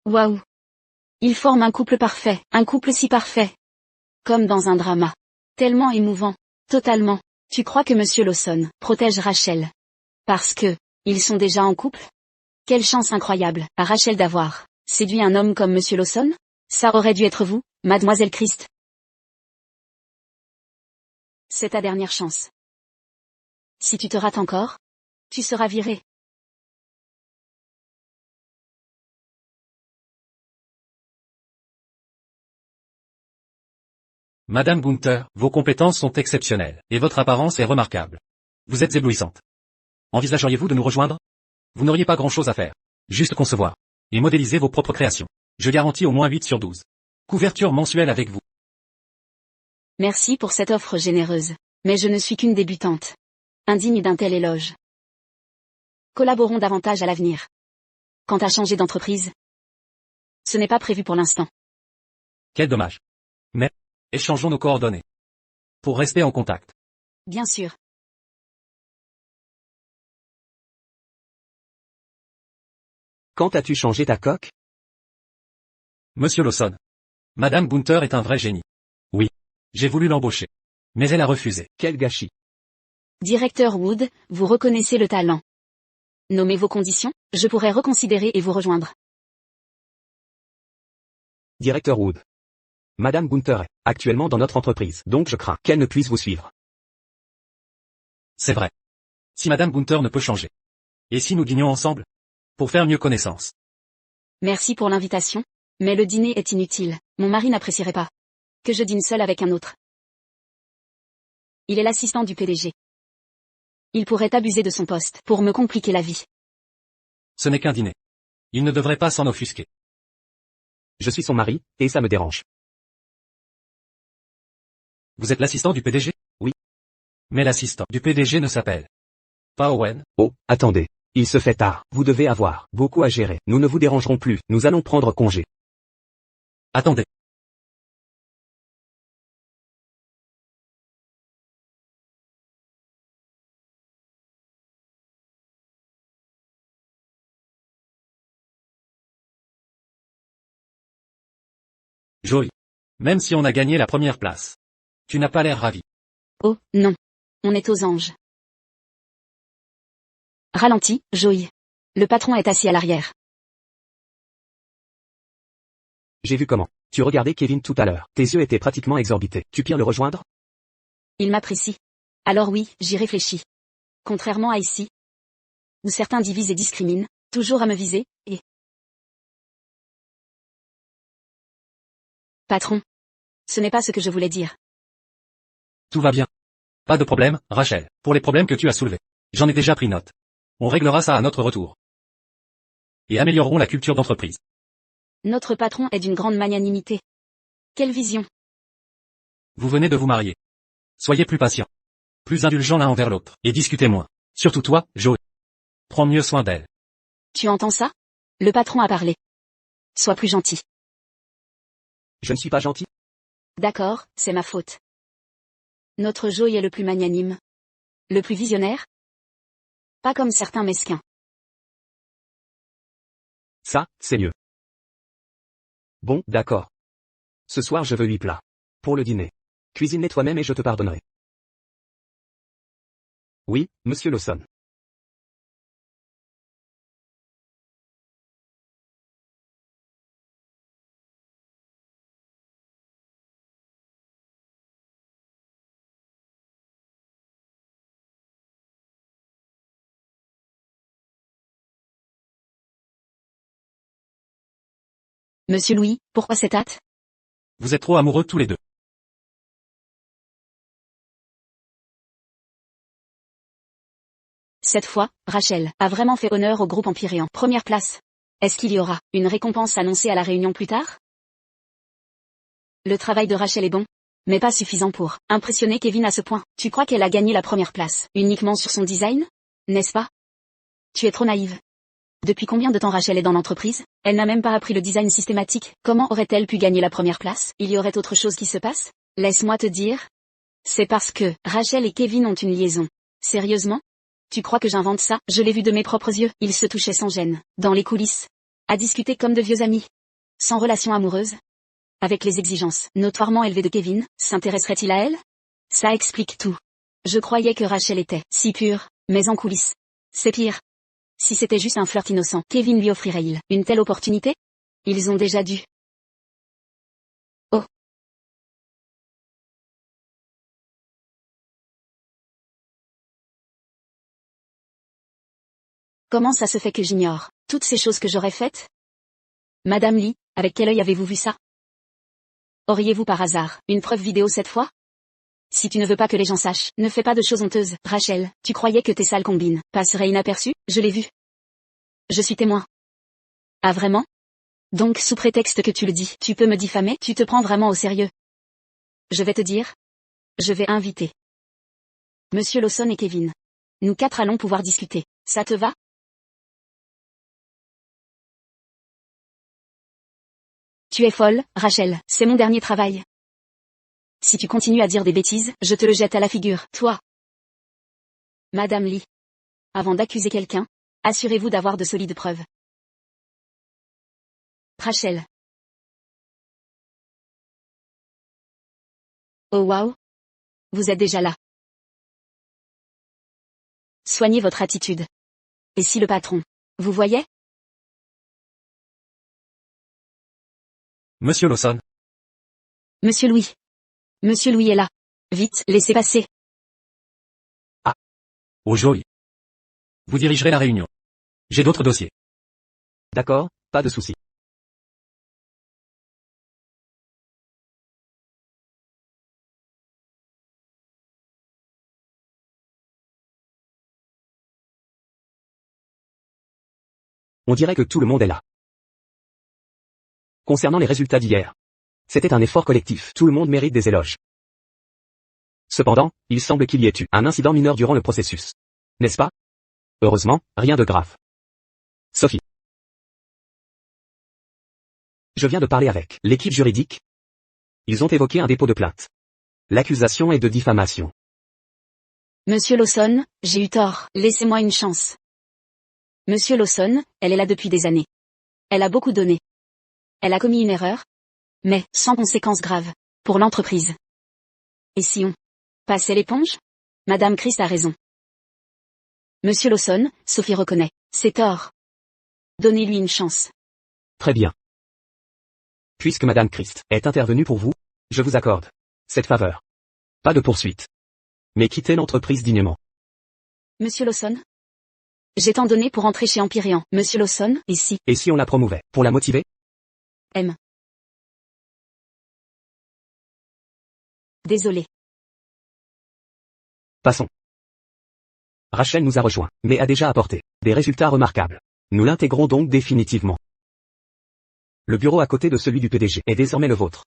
Waouh. Ils forment un couple parfait, un couple si parfait. Comme dans un drama. Tellement émouvant. Totalement. Tu crois que Monsieur Lawson protège Rachel? Parce que, ils sont déjà en couple? Quelle chance incroyable, à Rachel d'avoir séduit un homme comme Monsieur Lawson? Ça aurait dû être vous, Mademoiselle Christ. C'est ta dernière chance. Si tu te rates encore, tu seras viré. Madame Gunther, vos compétences sont exceptionnelles, et votre apparence est remarquable. Vous êtes éblouissante. Envisageriez-vous de nous rejoindre? Vous n'auriez pas grand-chose à faire. Juste concevoir. Et modéliser vos propres créations. Je garantis au moins 8 sur 12. Couverture mensuelle avec vous. Merci pour cette offre généreuse. Mais je ne suis qu'une débutante. Indigne d'un tel éloge. Collaborons davantage à l'avenir. Quant à changer d'entreprise, ce n'est pas prévu pour l'instant. Quel dommage. Mais, échangeons nos coordonnées. Pour rester en contact. Bien sûr. Quand as-tu changé ta coque? Monsieur Lawson. Madame Gunther est un vrai génie. Oui. J'ai voulu l'embaucher. Mais elle a refusé. Quel gâchis. Directeur Wood, vous reconnaissez le talent. Nommez vos conditions, je pourrais reconsidérer et vous rejoindre. Directeur Wood. Madame Gunther est actuellement dans notre entreprise, donc je crains qu'elle ne puisse vous suivre. C'est vrai. Si Madame Gunther ne peut changer. Et si nous dînions ensemble? Pour faire mieux connaissance. Merci pour l'invitation, mais le dîner est inutile, mon mari n'apprécierait pas. Que je dîne seul avec un autre. Il est l'assistant du PDG. Il pourrait abuser de son poste pour me compliquer la vie. Ce n'est qu'un dîner. Il ne devrait pas s'en offusquer. Je suis son mari, et ça me dérange. Vous êtes l'assistant du PDG? Oui. Mais l'assistant du PDG ne s'appelle pas Owen. Oh, attendez. Il se fait tard, vous devez avoir beaucoup à gérer. Nous ne vous dérangerons plus, nous allons prendre congé. Attendez. Joey. Même si on a gagné la première place. Tu n'as pas l'air ravi. Oh, non. On est aux anges. Ralentis, Joey. Le patron est assis à l'arrière. J'ai vu comment. Tu regardais Kevin tout à l'heure. Tes yeux étaient pratiquement exorbités. Tu pires le rejoindre? Il m'apprécie. Alors oui, j'y réfléchis. Contrairement à ici, où certains divisent et discriminent, toujours à me viser, et... Patron. Ce n'est pas ce que je voulais dire. Tout va bien. Pas de problème, Rachel, pour les problèmes que tu as soulevés. J'en ai déjà pris note. On réglera ça à notre retour. Et améliorerons la culture d'entreprise. Notre patron est d'une grande magnanimité. Quelle vision. Vous venez de vous marier. Soyez plus patient. Plus indulgents l'un envers l'autre. Et discutez moins. Surtout toi, Joey. Prends mieux soin d'elle. Tu entends ça? Le patron a parlé. Sois plus gentil. Je ne suis pas gentil. D'accord, c'est ma faute. Notre Joey est le plus magnanime. Le plus visionnaire? Pas comme certains mesquins. Ça, c'est mieux. Bon, d'accord. Ce soir je veux 8 plats. Pour le dîner. Cuisine-les toi-même et je te pardonnerai. Oui, monsieur Lawson. Monsieur Louis, pourquoi cette hâte? Vous êtes trop amoureux tous les deux. Cette fois, Rachel a vraiment fait honneur au groupe Empyréan. Première place. Est-ce qu'il y aura une récompense annoncée à la réunion plus tard? Le travail de Rachel est bon, mais pas suffisant pour impressionner Kevin à ce point. Tu crois qu'elle a gagné la première place uniquement sur son design? N'est-ce pas? Tu es trop naïve. Depuis combien de temps Rachel est dans l'entreprise? Elle n'a même pas appris le design systématique. Comment aurait-elle pu gagner la première place? Il y aurait autre chose qui se passe? Laisse-moi te dire. C'est parce que Rachel et Kevin ont une liaison. Sérieusement? Tu crois que j'invente ça? Je l'ai vu de mes propres yeux. Ils se touchaient sans gêne, dans les coulisses. À discuter comme de vieux amis. Sans relation amoureuse. Avec les exigences notoirement élevées de Kevin, s'intéresserait-il à elle? Ça explique tout. Je croyais que Rachel était si pure, mais en coulisses. C'est pire. Si c'était juste un flirt innocent, Kevin lui offrirait-il une telle opportunité? Ils ont déjà dû. Oh. Comment ça se fait que j'ignore toutes ces choses que j'aurais faites? Madame Lee, avec quel œil avez-vous vu ça? Auriez-vous par hasard une preuve vidéo cette fois? Si tu ne veux pas que les gens sachent, ne fais pas de choses honteuses. Rachel, tu croyais que tes sales combines passeraient inaperçues? Je l'ai vu. Je suis témoin. Ah vraiment? Donc sous prétexte que tu le dis, tu peux me diffamer? Tu te prends vraiment au sérieux? Je vais te dire. Je vais inviter Monsieur Lawson et Kevin. Nous 4 allons pouvoir discuter. Ça te va? Tu es folle, Rachel, c'est mon dernier travail. Si tu continues à dire des bêtises, je te le jette à la figure, toi. Madame Lee. Avant d'accuser quelqu'un, assurez-vous d'avoir de solides preuves. Rachel. Oh waouh. Vous êtes déjà là. Soignez votre attitude. Et si le patron, vous voyez? Monsieur Lawson. Monsieur Louis. Monsieur Louis est là. Vite, laissez passer. Oh Joey. Vous dirigerez la réunion. J'ai d'autres dossiers. D'accord, pas de souci. On dirait que tout le monde est là. Concernant les résultats d'hier, c'était un effort collectif, tout le monde mérite des éloges. Cependant, il semble qu'il y ait eu un incident mineur durant le processus. N'est-ce pas? Heureusement, rien de grave. Sophie. Je viens de parler avec l'équipe juridique. Ils ont évoqué un dépôt de plainte. L'accusation est de diffamation. Monsieur Lawson, j'ai eu tort, laissez-moi une chance. Monsieur Lawson, elle est là depuis des années. Elle a beaucoup donné. Elle a commis une erreur, mais sans conséquences graves, pour l'entreprise. Et si on passait l'éponge? Madame Christ a raison. Monsieur Lawson, Sophie reconnaît ses torts. Donnez-lui une chance. Très bien. Puisque Madame Christ est intervenue pour vous, je vous accorde cette faveur. Pas de poursuite. Mais quittez l'entreprise dignement. Monsieur Lawson? J'ai tant donné pour entrer chez Empyrean. Monsieur Lawson, Et si on la promouvait, pour la motiver? M. Désolé. Passons. Rachel nous a rejoints, mais a déjà apporté des résultats remarquables. Nous l'intégrons donc définitivement. Le bureau à côté de celui du PDG est désormais le vôtre.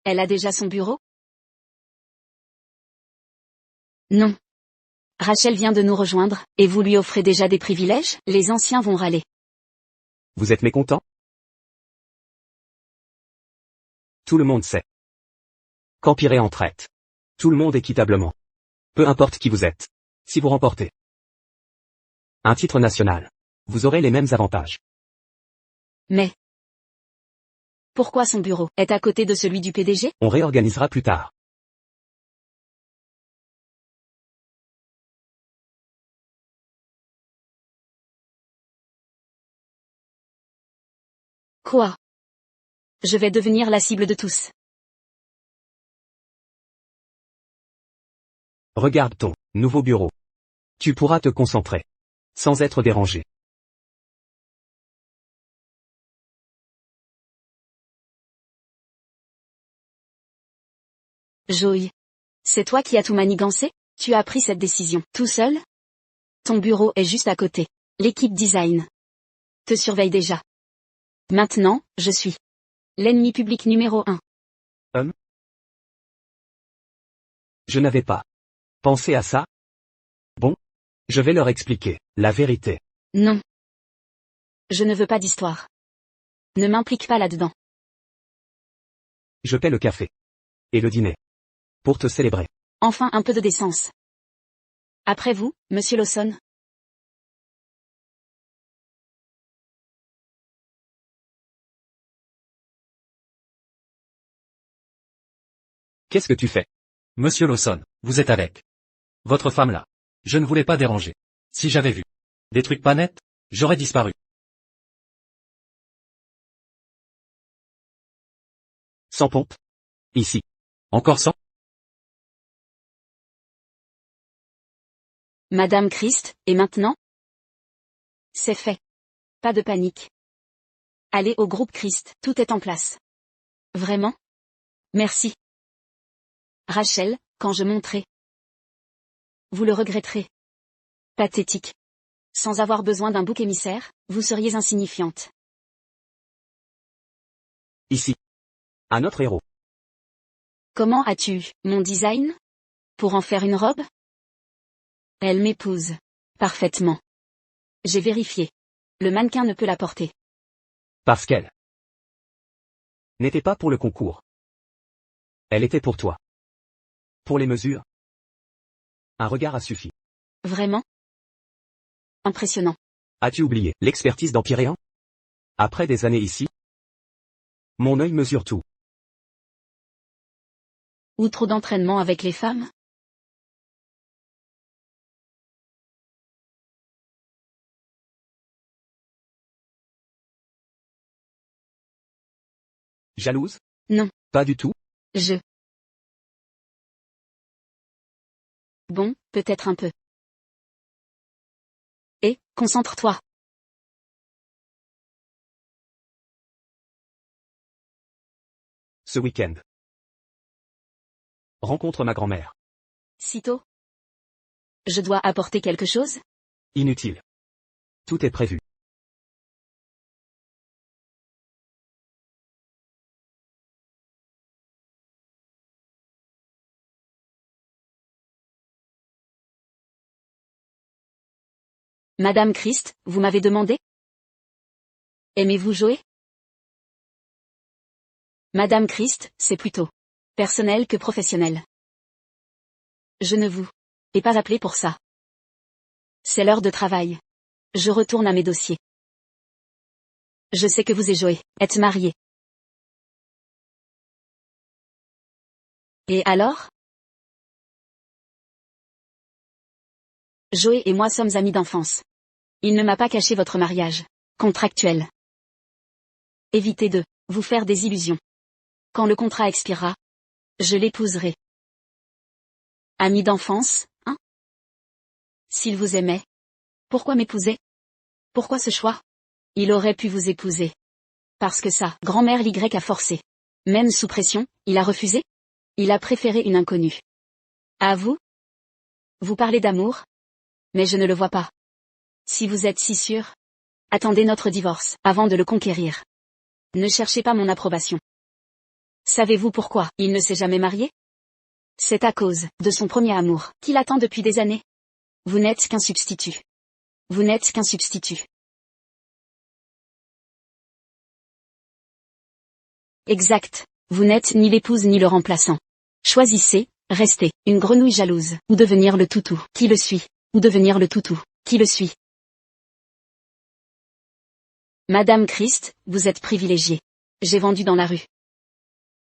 Elle a déjà son bureau? Non. Rachel vient de nous rejoindre, et vous lui offrez déjà des privilèges? Les anciens vont râler. Vous êtes mécontent? Tout le monde sait qu'Empyrean traite tout le monde équitablement. Peu importe qui vous êtes. Si vous remportez un titre national, vous aurez les mêmes avantages. Mais pourquoi son bureau est à côté de celui du PDG? On réorganisera plus tard. Quoi? Je vais devenir la cible de tous. Regarde ton nouveau bureau. Tu pourras te concentrer sans être dérangé. Joey. C'est toi qui as tout manigancé? Tu as pris cette décision tout seul? Ton bureau est juste à côté. L'équipe design te surveille déjà. Maintenant, je suis l'ennemi public numéro 1. Je n'avais pas pensé à ça. Bon, je vais leur expliquer la vérité. Non. Je ne veux pas d'histoire. Ne m'implique pas là-dedans. Je paie le café et le dîner pour te célébrer. Enfin un peu de décence. Après vous, Monsieur Lawson. Qu'est-ce que tu fais? Monsieur Lawson, vous êtes avec votre femme là. Je ne voulais pas déranger. Si j'avais vu des trucs pas nets, j'aurais disparu. Sans pompe? Ici. Encore sans? Madame Christ, et maintenant? C'est fait. Pas de panique. Allez au groupe Christ, tout est en place. Vraiment? Merci. Rachel, quand je monterai. Vous le regretterez. Pathétique. Sans avoir besoin d'un bouc émissaire, vous seriez insignifiante. Ici. Un autre héros. Comment as-tu eu mon design? Pour en faire une robe? Elle m'épouse. Parfaitement. J'ai vérifié. Le mannequin ne peut la porter. Parce qu'elle n'était pas pour le concours. Elle était pour toi. Pour les mesures. Un regard a suffi. Vraiment? Impressionnant. As-tu oublié l'expertise d'Empyrean? Après des années ici, mon œil mesure tout. Ou trop d'entraînement avec les femmes? Jalouse? Non. Pas du tout? Bon, peut-être un peu. Concentre-toi. Ce week-end. Rencontre ma grand-mère. Sitôt? Je dois apporter quelque chose? Inutile. Tout est prévu. Madame Christ, vous m'avez demandé? Aimez-vous jouer? Madame Christ, c'est plutôt personnel que professionnel. Je ne vous ai pas appelé pour ça. C'est l'heure de travail. Je retourne à mes dossiers. Je sais que vous et Joey êtes mariés. Et alors? Joey et moi sommes amis d'enfance. Il ne m'a pas caché votre mariage contractuel. Évitez de vous faire des illusions. Quand le contrat expirera, je l'épouserai. Amis d'enfance, hein? S'il vous aimait, pourquoi m'épouser? Pourquoi ce choix? Il aurait pu vous épouser. Parce que sa grand-mère l'Y a forcé. Même sous pression, il a refusé? Il a préféré une inconnue. À vous? Vous parlez d'amour? Mais je ne le vois pas. Si vous êtes si sûr, attendez notre divorce avant de le conquérir. Ne cherchez pas mon approbation. Savez-vous pourquoi il ne s'est jamais marié? C'est à cause de son premier amour, qu'il attend depuis des années. Vous n'êtes qu'un substitut. Vous n'êtes qu'un substitut. Exact. Vous n'êtes ni l'épouse ni le remplaçant. Choisissez, rester une grenouille jalouse, ou devenir le toutou qui le suit, ou devenir le toutou qui le suit. Madame Christ, vous êtes privilégiée. J'ai vendu dans la rue.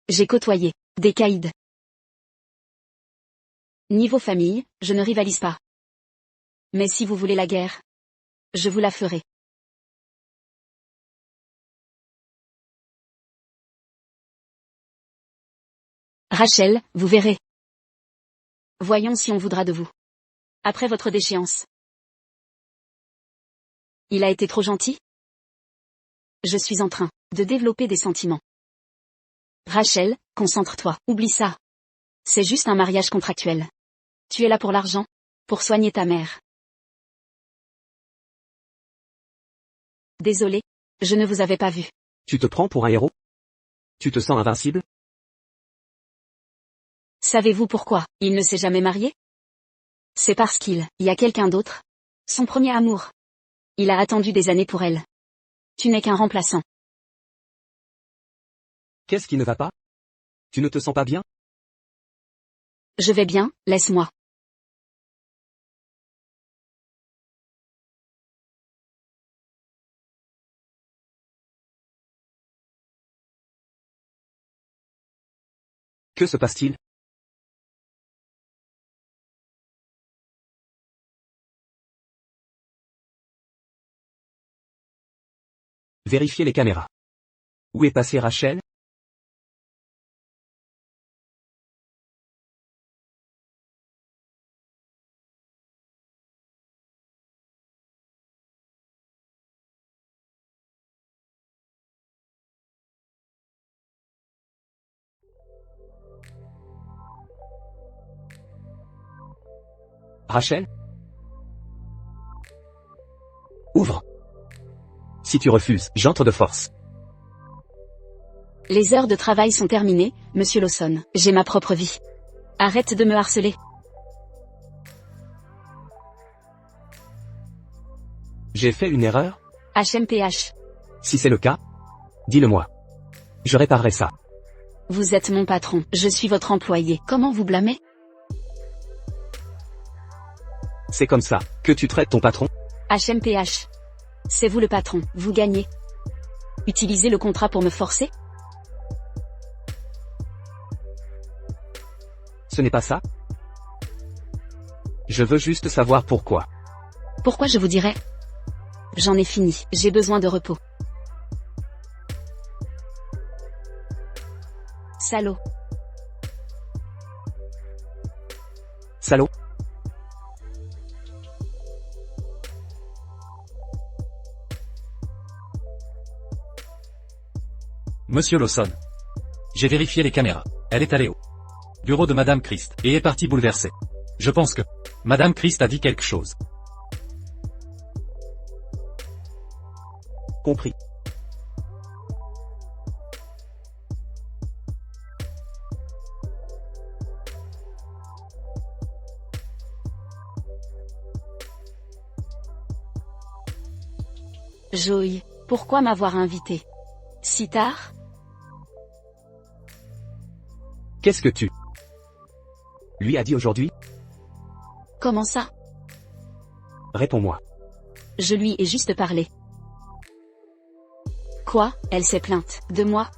J'ai côtoyé des caïds. Niveau famille, je ne rivalise pas. Mais si vous voulez la guerre, je vous la ferai. Rachel, vous verrez. Voyons si on voudra de vous. Après votre déchéance. Il a été trop gentil? Je suis en train de développer des sentiments. Rachel, concentre-toi, oublie ça. C'est juste un mariage contractuel. Tu es là pour l'argent, pour soigner ta mère. Désolé, je ne vous avais pas vu. Tu te prends pour un héros? Tu te sens invincible? Savez-vous pourquoi il ne s'est jamais marié? C'est parce qu'il y a quelqu'un d'autre. Son premier amour. Il a attendu des années pour elle. Tu n'es qu'un remplaçant. Qu'est-ce qui ne va pas? Tu ne te sens pas bien? Je vais bien, laisse-moi. Que se passe-t-il? Vérifiez les caméras. Où est passée Rachel? Rachel? Ouvre. Si tu refuses, j'entre de force. Les heures de travail sont terminées, monsieur Lawson. J'ai ma propre vie. Arrête de me harceler. J'ai fait une erreur? HMPH. Si c'est le cas, dis-le-moi. Je réparerai ça. Vous êtes mon patron, je suis votre employé. Comment vous blâmer? C'est comme ça que tu traites ton patron? HMPH. C'est vous le patron, vous gagnez. Utilisez le contrat pour me forcer? Ce n'est pas ça? Je veux juste savoir pourquoi. Pourquoi je vous dirais? J'en ai fini, j'ai besoin de repos. Salaud. Salaud. Monsieur Lawson. J'ai vérifié les caméras. Elle est allée au bureau de Madame Christ et est partie bouleversée. Je pense que Madame Christ a dit quelque chose. Compris. Joey, pourquoi m'avoir invité si tard? Qu'est-ce que tu lui as dit aujourd'hui? Comment ça? Réponds-moi. Je lui ai juste parlé. Quoi? Elle s'est plainte de moi?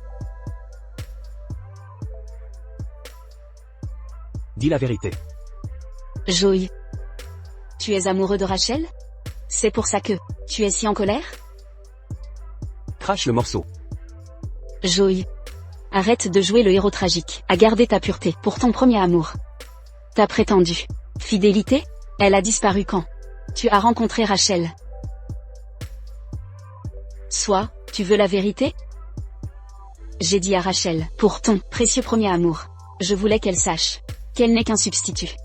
Dis la vérité. Joey. Tu es amoureux de Rachel? C'est pour ça que tu es si en colère? Crache le morceau. Joey. Arrête de jouer le héros tragique, à garder ta pureté pour ton premier amour. Ta prétendue fidélité? Elle a disparu quand tu as rencontré Rachel. Soit, tu veux la vérité? J'ai dit à Rachel, pour ton précieux premier amour, je voulais qu'elle sache qu'elle n'est qu'un substitut.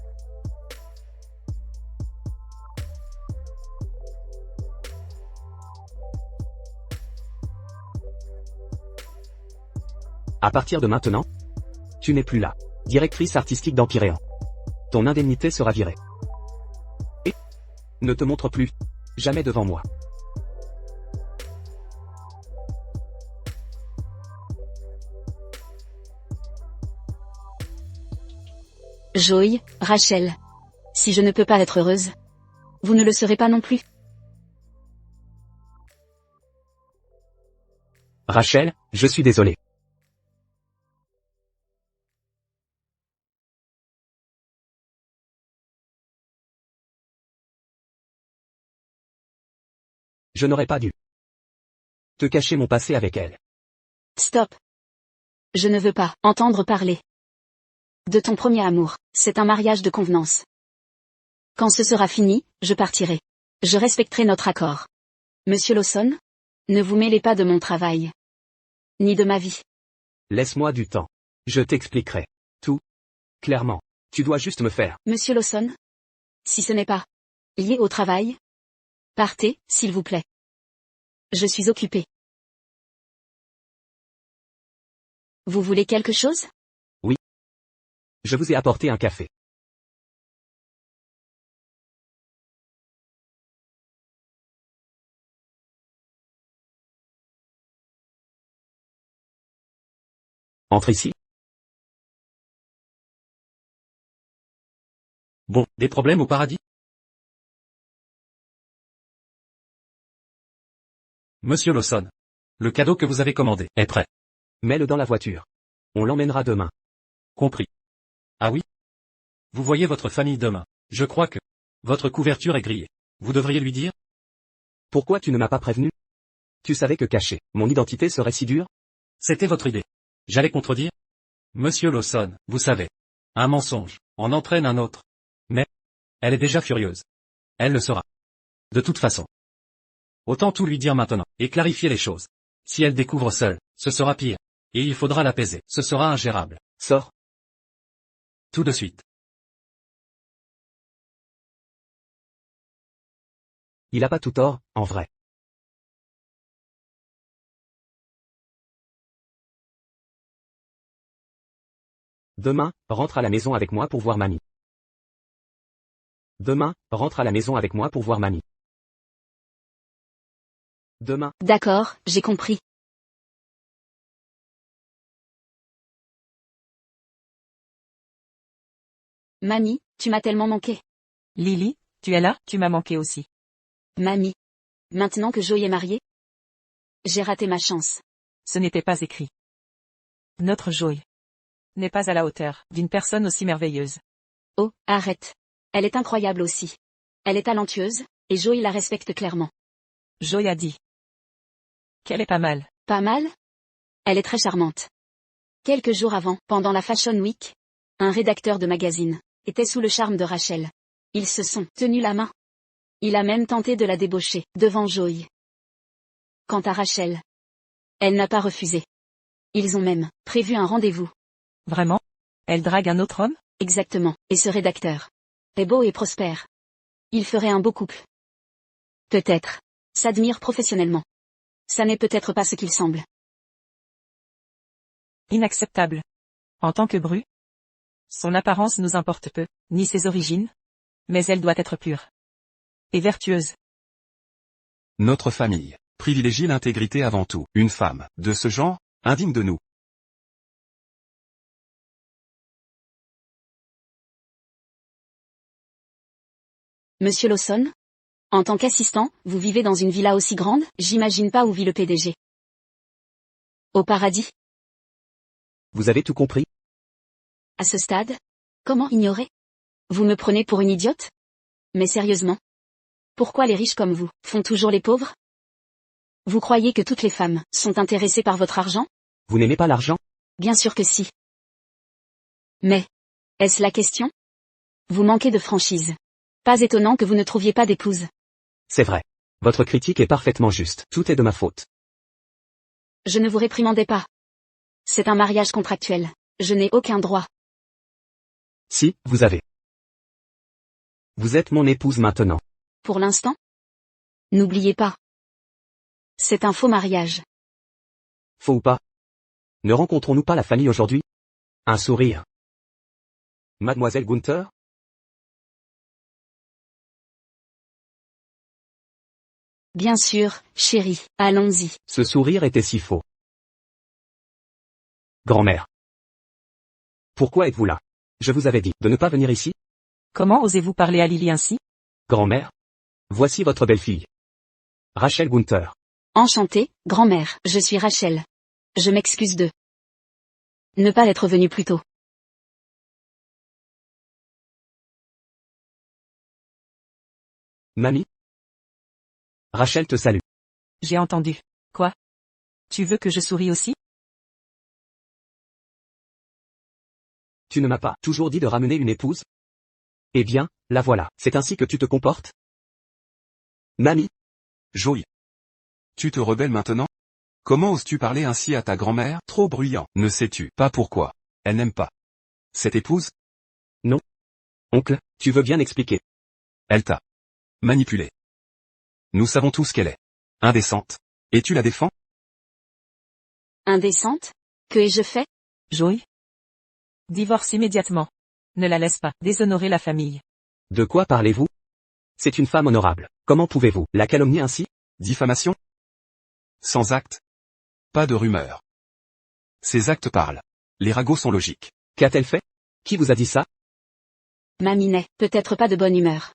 À partir de maintenant, tu n'es plus là. Directrice artistique d'Empyréan. Ton indemnité sera virée. Et ne te montre plus jamais devant moi. Joey, Rachel. Si je ne peux pas être heureuse, vous ne le serez pas non plus. Rachel, je suis désolé. Je n'aurais pas dû te cacher mon passé avec elle. Stop. Je ne veux pas entendre parler de ton premier amour. C'est un mariage de convenance. Quand ce sera fini, je partirai. Je respecterai notre accord. Monsieur Lawson? Ne vous mêlez pas de mon travail. Ni de ma vie. Laisse-moi du temps. Je t'expliquerai tout. Clairement. Tu dois juste me faire. Monsieur Lawson? Si ce n'est pas lié au travail, partez, s'il vous plaît. Je suis occupé. Vous voulez quelque chose? Je vous ai apporté un café. Entre ici. Bon, des problèmes au paradis? Monsieur Lawson. Le cadeau que vous avez commandé est prêt. Mets-le dans la voiture. On l'emmènera demain. Compris. Ah oui? Vous voyez votre famille demain. Je crois que votre couverture est grillée. Vous devriez lui dire? Pourquoi tu ne m'as pas prévenu? Tu savais que cacher mon identité serait si dur? C'était votre idée. J'allais contredire? Monsieur Lawson, vous savez. Un mensonge en entraîne un autre. Mais elle est déjà furieuse. Elle le sera. De toute façon. Autant tout lui dire maintenant, et clarifier les choses. Si elle découvre seule, ce sera pire. Et il faudra l'apaiser. Ce sera ingérable. Sors. Tout de suite. Il a pas tout tort, en vrai. Demain, rentre à la maison avec moi pour voir mamie. Demain, rentre à la maison avec moi pour voir mamie. Demain. D'accord, j'ai compris. Mamie, tu m'as tellement manqué. Lily, tu es là, tu m'as manqué aussi. Mamie. Maintenant que Joey est marié? J'ai raté ma chance. Ce n'était pas écrit. Notre Joey. n'est pas à la hauteur d'une personne aussi merveilleuse. Oh, arrête. Elle est incroyable aussi. Elle est talentueuse, et Joey la respecte clairement. Joey a dit qu'elle est pas mal. Pas mal? Elle est très charmante. Quelques jours avant, pendant la Fashion Week, un rédacteur de magazine était sous le charme de Rachel. Ils se sont tenus la main. Il a même tenté de la débaucher, devant Joey. Quant à Rachel, elle n'a pas refusé. Ils ont même prévu un rendez-vous. Vraiment? Elle drague un autre homme? Exactement, et ce rédacteur est beau et prospère. Il ferait un beau couple. Peut-être. S'admire professionnellement. Ça n'est peut-être pas ce qu'il semble. Inacceptable. En tant que bru, son apparence nous importe peu, ni ses origines, mais elle doit être pure et vertueuse. Notre famille privilégie l'intégrité avant tout. Une femme de ce genre, indigne de nous. Monsieur Lawson? En tant qu'assistant, vous vivez dans une villa aussi grande? J'imagine pas où vit le PDG. Au paradis? Vous avez tout compris? À ce stade? Comment ignorer? Vous me prenez pour une idiote? Mais sérieusement? Pourquoi les riches comme vous font toujours les pauvres? Vous croyez que toutes les femmes sont intéressées par votre argent? Vous n'aimez pas l'argent? Bien sûr que si. Mais, est-ce la question? Vous manquez de franchise. Pas étonnant que vous ne trouviez pas d'épouse. C'est vrai. Votre critique est parfaitement juste. Tout est de ma faute. Je ne vous réprimandais pas. C'est un mariage contractuel. Je n'ai aucun droit. Si, vous avez. Vous êtes mon épouse maintenant. Pour l'instant? N'oubliez pas. C'est un faux mariage. Faux ou pas? Ne rencontrons-nous pas la famille aujourd'hui? Un sourire. Mademoiselle Gunther? Bien sûr, chérie, allons-y. Ce sourire était si faux. Grand-mère. Pourquoi êtes-vous là? Je vous avais dit de ne pas venir ici? Comment osez-vous parler à Lily ainsi? Grand-mère. Voici votre belle-fille. Rachel Gunther. Enchantée, grand-mère, je suis Rachel. Je m'excuse de ne pas être venue plus tôt. Mamie? Rachel te salue. J'ai entendu. Quoi? Tu veux que je sourie aussi? Tu ne m'as pas toujours dit de ramener une épouse? Eh bien, la voilà. C'est ainsi que tu te comportes? Mamie? Joey. Tu te rebelles maintenant? Comment oses-tu parler ainsi à ta grand-mère? Trop bruyant. Ne sais-tu pas pourquoi elle n'aime pas cette épouse? Non. Oncle, tu veux bien expliquer? Elle t'a manipulé. Nous savons tous qu'elle est indécente. Et tu la défends? Indécente? Que ai-je fait? Joey? Divorce immédiatement. Ne la laisse pas déshonorer la famille. De quoi parlez-vous? C'est une femme honorable. Comment pouvez-vous la calomnier ainsi? Diffamation? Sans acte? Pas de rumeur. Ces actes parlent. Les ragots sont logiques. Qu'a-t-elle fait? Qui vous a dit ça? Mamie n'est peut-être pas de bonne humeur.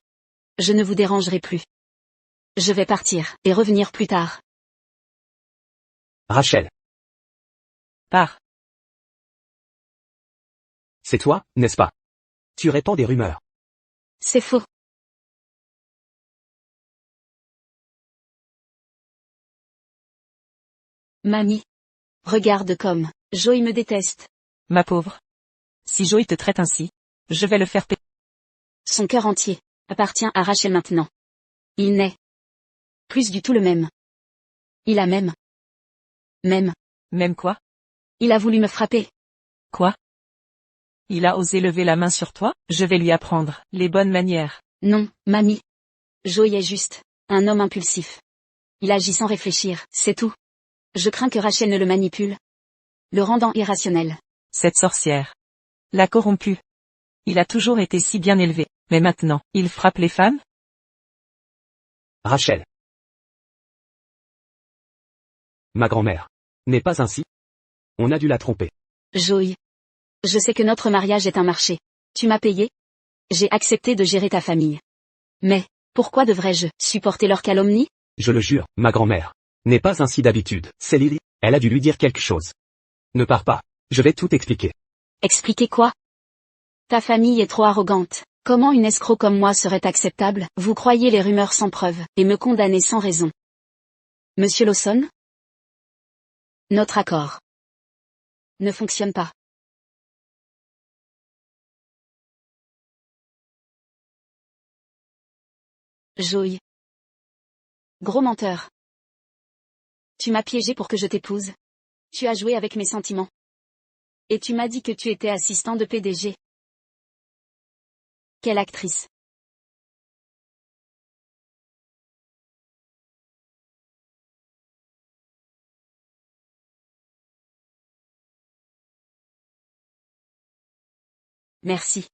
Je ne vous dérangerai plus. Je vais partir et revenir plus tard. Rachel. Pars. C'est toi, n'est-ce pas? Tu répands des rumeurs. C'est faux. Mamie. Regarde comme Joey me déteste. Ma pauvre. Si Joey te traite ainsi, je vais le faire payer. Son cœur entier appartient à Rachel maintenant. Il n'est plus du tout le même. Il a même. Même quoi? Il a voulu me frapper. Quoi? Il a osé lever la main sur toi? Je vais lui apprendre les bonnes manières. Non, mamie. Joey est juste un homme impulsif. Il agit sans réfléchir, c'est tout. Je crains que Rachel ne le manipule, le rendant irrationnel. Cette sorcière l'a corrompu. Il a toujours été si bien élevé, mais maintenant, il frappe les femmes? Rachel. Ma grand-mère. N'est pas ainsi. On a dû la tromper. Joey. Je sais que notre mariage est un marché. Tu m'as payé. J'ai accepté de gérer ta famille. Mais, pourquoi devrais-je supporter leurs calomnies? Je le jure, ma grand-mère. N'est pas ainsi d'habitude. C'est Lily. Elle a dû lui dire quelque chose. Ne pars pas. Je vais tout expliquer. Expliquer quoi? Ta famille est trop arrogante. Comment une escroc comme moi serait acceptable? Vous croyez les rumeurs sans preuve, et me condamnez sans raison. Monsieur Lawson? Notre accord ne fonctionne pas. Joey. Gros menteur. Tu m'as piégé pour que je t'épouse. Tu as joué avec mes sentiments. Et tu m'as dit que tu étais assistant de PDG. Quelle actrice. Merci.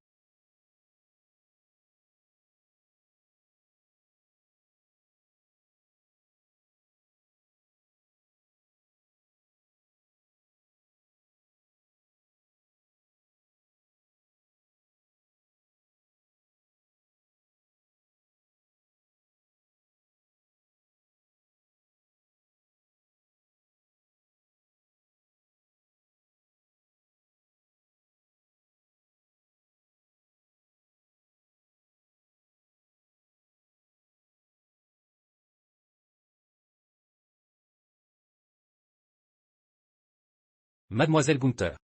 Mademoiselle Gunther.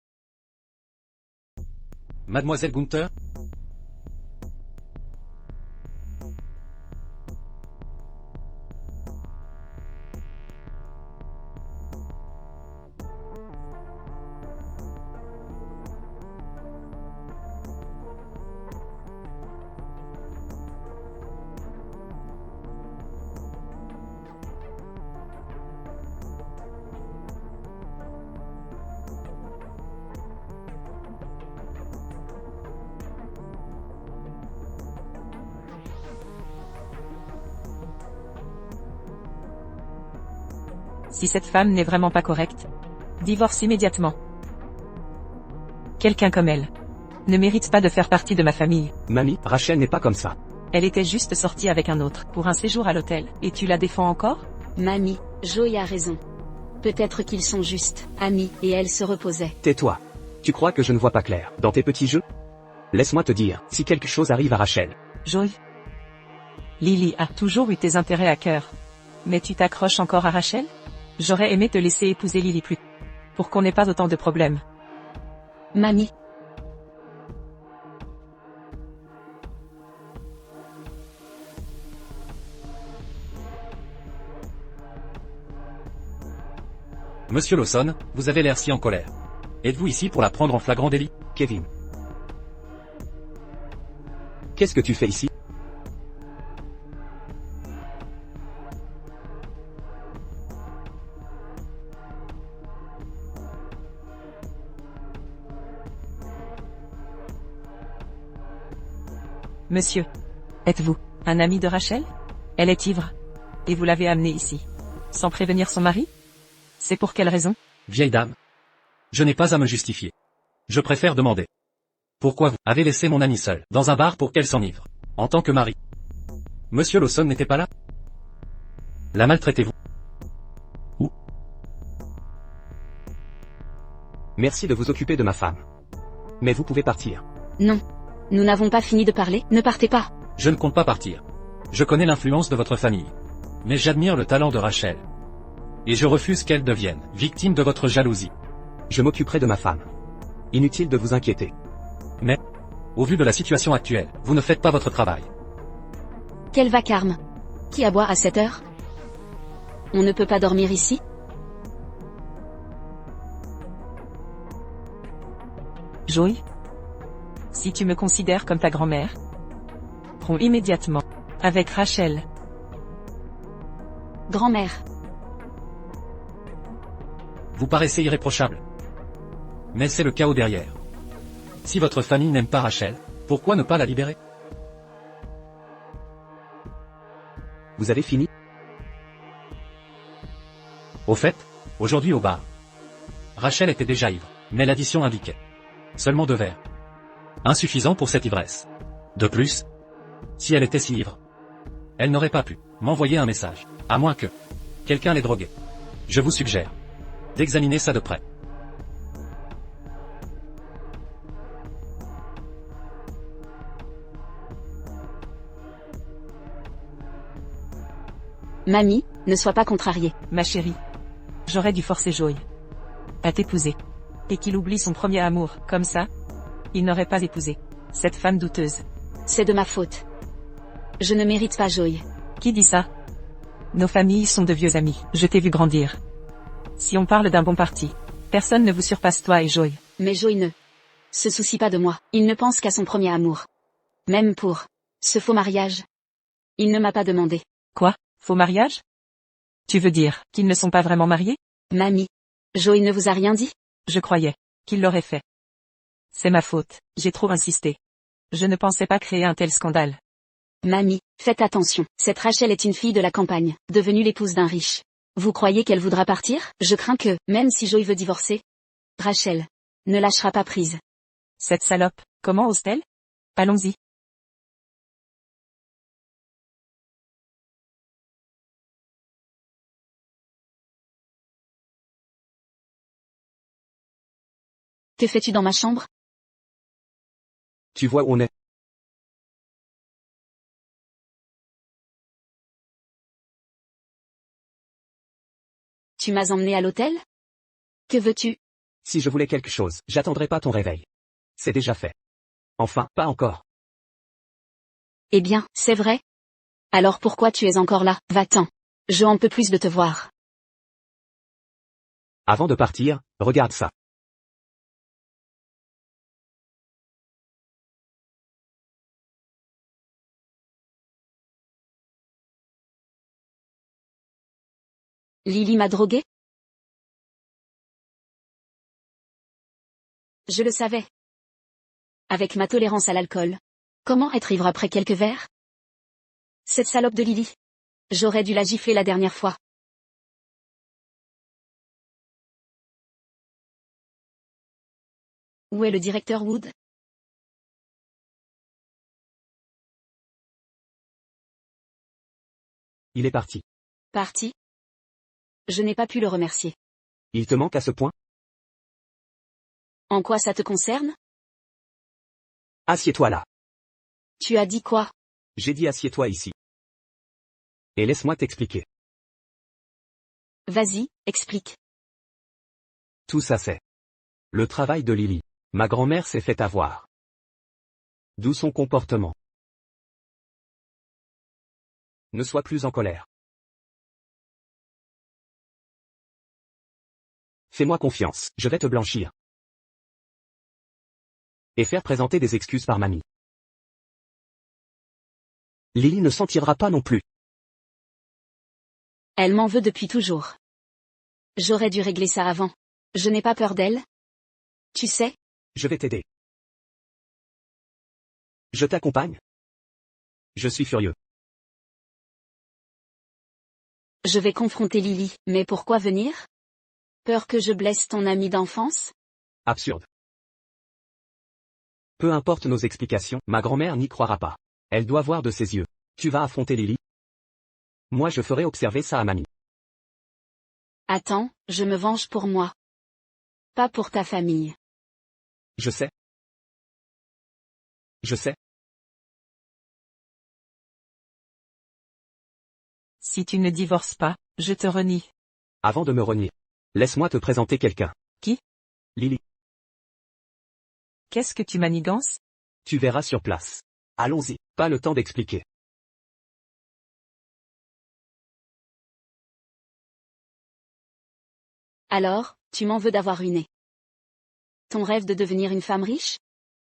Mademoiselle Gunther? Si cette femme n'est vraiment pas correcte, divorce immédiatement. Quelqu'un comme elle ne mérite pas de faire partie de ma famille. Mamie, Rachel n'est pas comme ça. Elle était juste sortie avec un autre pour un séjour à l'hôtel, et tu la défends encore? Mamie, Joey a raison. Peut-être qu'ils sont juste amis, et elle se reposait. Tais-toi. Tu crois que je ne vois pas clair dans tes petits jeux? Laisse-moi te dire, si quelque chose arrive à Rachel. Joey. Lily a toujours eu tes intérêts à cœur. Mais tu t'accroches encore à Rachel? J'aurais aimé te laisser épouser Lily plus tôt, pour qu'on n'ait pas autant de problèmes. Mamie. Monsieur Lawson, vous avez l'air si en colère. Êtes-vous ici pour la prendre en flagrant délit? Kevin. Qu'est-ce que tu fais ici? Monsieur, êtes-vous un ami de Rachel? Elle est ivre. Et vous l'avez amenée ici, sans prévenir son mari? C'est pour quelle raison? Vieille dame. Je n'ai pas à me justifier. Je préfère demander. Pourquoi vous avez laissé mon amie seule, dans un bar pour qu'elle s'enivre, en tant que mari? Monsieur Lawson n'était pas là? La maltraitez-vous? Où? Merci de vous occuper de ma femme. Mais vous pouvez partir. Non. Nous n'avons pas fini de parler, ne partez pas. Je ne compte pas partir. Je connais l'influence de votre famille. Mais j'admire le talent de Rachel. Et je refuse qu'elle devienne victime de votre jalousie. Je m'occuperai de ma femme. Inutile de vous inquiéter. Mais, au vu de la situation actuelle, vous ne faites pas votre travail. Quel vacarme. Qui aboie à cette heure? On ne peut pas dormir ici? Joey? Si tu me considères comme ta grand-mère, romps immédiatement avec Rachel. Grand-mère. Vous paraissez irréprochable. Mais c'est le chaos derrière. Si votre famille n'aime pas Rachel, pourquoi ne pas la libérer? Vous avez fini? Au fait, aujourd'hui au bar. Rachel était déjà ivre, mais l'addition indiquait seulement 2 verres. Insuffisant pour cette ivresse. De plus, si elle était si ivre, elle n'aurait pas pu m'envoyer un message, à moins que quelqu'un l'ait droguée. Je vous suggère d'examiner ça de près. Mamie, ne sois pas contrariée. Ma chérie. J'aurais dû forcer Joy à t'épouser. Et qu'il oublie son premier amour, comme ça. Il n'aurait pas épousé cette femme douteuse. C'est de ma faute. Je ne mérite pas Joy. Qui dit ça? Nos familles sont de vieux amis. Je t'ai vu grandir. Si on parle d'un bon parti, personne ne vous surpasse toi et Joy. Mais Joy ne se soucie pas de moi. Il ne pense qu'à son premier amour. Même pour ce faux mariage. Il ne m'a pas demandé. Quoi? Faux mariage? Tu veux dire qu'ils ne sont pas vraiment mariés? Mamie, Joy ne vous a rien dit? Je croyais qu'il l'aurait fait. C'est ma faute, j'ai trop insisté. Je ne pensais pas créer un tel scandale. Mamie, faites attention. Cette Rachel est une fille de la campagne, devenue l'épouse d'un riche. Vous croyez qu'elle voudra partir? Je crains que, même si Joy veut divorcer, Rachel ne lâchera pas prise. Cette salope, comment ose-t-elle? Allons-y. Que fais-tu dans ma chambre? Tu vois où on est. Tu m'as emmené à l'hôtel? Que veux-tu? Si je voulais quelque chose, j'attendrai pas ton réveil. C'est déjà fait. Enfin, pas encore. Eh bien, c'est vrai. Alors pourquoi tu es encore là? Va-t'en. Je en peux plus de te voir. Avant de partir, regarde ça. Lily m'a drogué? Je le savais. Avec ma tolérance à l'alcool. Comment être ivre après quelques verres? Cette salope de Lily. J'aurais dû la gifler la dernière fois. Où est le directeur Wood? Il est parti. Parti? Je n'ai pas pu le remercier. Il te manque à ce point? En quoi ça te concerne? Assieds-toi là. Tu as dit quoi? J'ai dit assieds-toi ici. Et laisse-moi t'expliquer. Vas-y, explique. Tout ça c'est le travail de Lily. Ma grand-mère s'est fait avoir. D'où son comportement. Ne sois plus en colère. Fais-moi confiance, je vais te blanchir. Et faire présenter des excuses par mamie. Lily ne s'en tirera pas non plus. Elle m'en veut depuis toujours. J'aurais dû régler ça avant. Je n'ai pas peur d'elle. Tu sais? Je vais t'aider. Je t'accompagne. Je suis furieux. Je vais confronter Lily, mais pourquoi venir? Peur que je blesse ton ami d'enfance? Absurde. Peu importe nos explications, ma grand-mère n'y croira pas. Elle doit voir de ses yeux. Tu vas affronter Lily? Moi je ferai observer ça à mamie. Attends, je me venge pour moi. Pas pour ta famille. Je sais. Je sais. Si tu ne divorces pas, je te renie. Avant de me renier, laisse-moi te présenter quelqu'un. Qui? Lily. Qu'est-ce que tu manigances? Tu verras sur place. Allons-y, pas le temps d'expliquer. Alors, tu m'en veux d'avoir ruiné ton rêve de devenir une femme riche?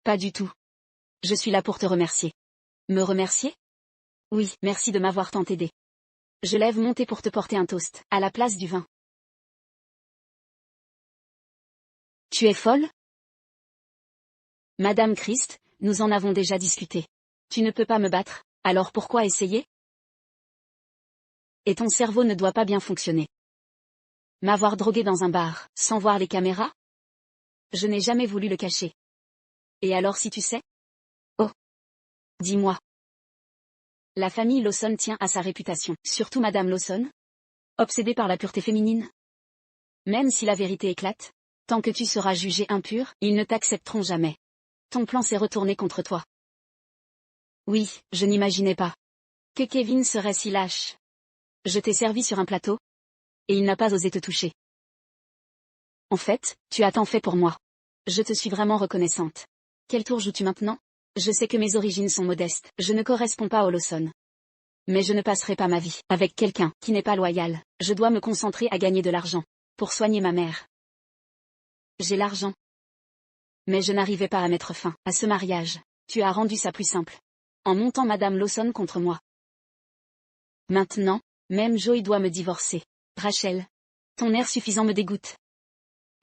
Pas du tout. Je suis là pour te remercier. Me remercier? Oui, merci de m'avoir tant aidé. Je lève mon thé pour te porter un toast, à la place du vin. Tu es folle? Madame Christ, nous en avons déjà discuté. Tu ne peux pas me battre, alors pourquoi essayer? Et ton cerveau ne doit pas bien fonctionner. M'avoir drogué dans un bar, sans voir les caméras? Je n'ai jamais voulu le cacher. Et alors si tu sais? Oh. Dis-moi. La famille Lawson tient à sa réputation, surtout Madame Lawson. Obsédée par la pureté féminine. Même si la vérité éclate, tant que tu seras jugé impur, ils ne t'accepteront jamais. Ton plan s'est retourné contre toi. Oui, je n'imaginais pas que Kevin serait si lâche. Je t'ai servi sur un plateau. Et il n'a pas osé te toucher. En fait, tu as tant fait pour moi. Je te suis vraiment reconnaissante. Quel tour joues-tu maintenant? Je sais que mes origines sont modestes, je ne corresponds pas aux Lawson. Mais je ne passerai pas ma vie avec quelqu'un qui n'est pas loyal. Je dois me concentrer à gagner de l'argent. Pour soigner ma mère. J'ai l'argent. Mais je n'arrivais pas à mettre fin à ce mariage. Tu as rendu ça plus simple. En montant Madame Lawson contre moi. Maintenant, même Joey doit me divorcer. Rachel. Ton air suffisant me dégoûte.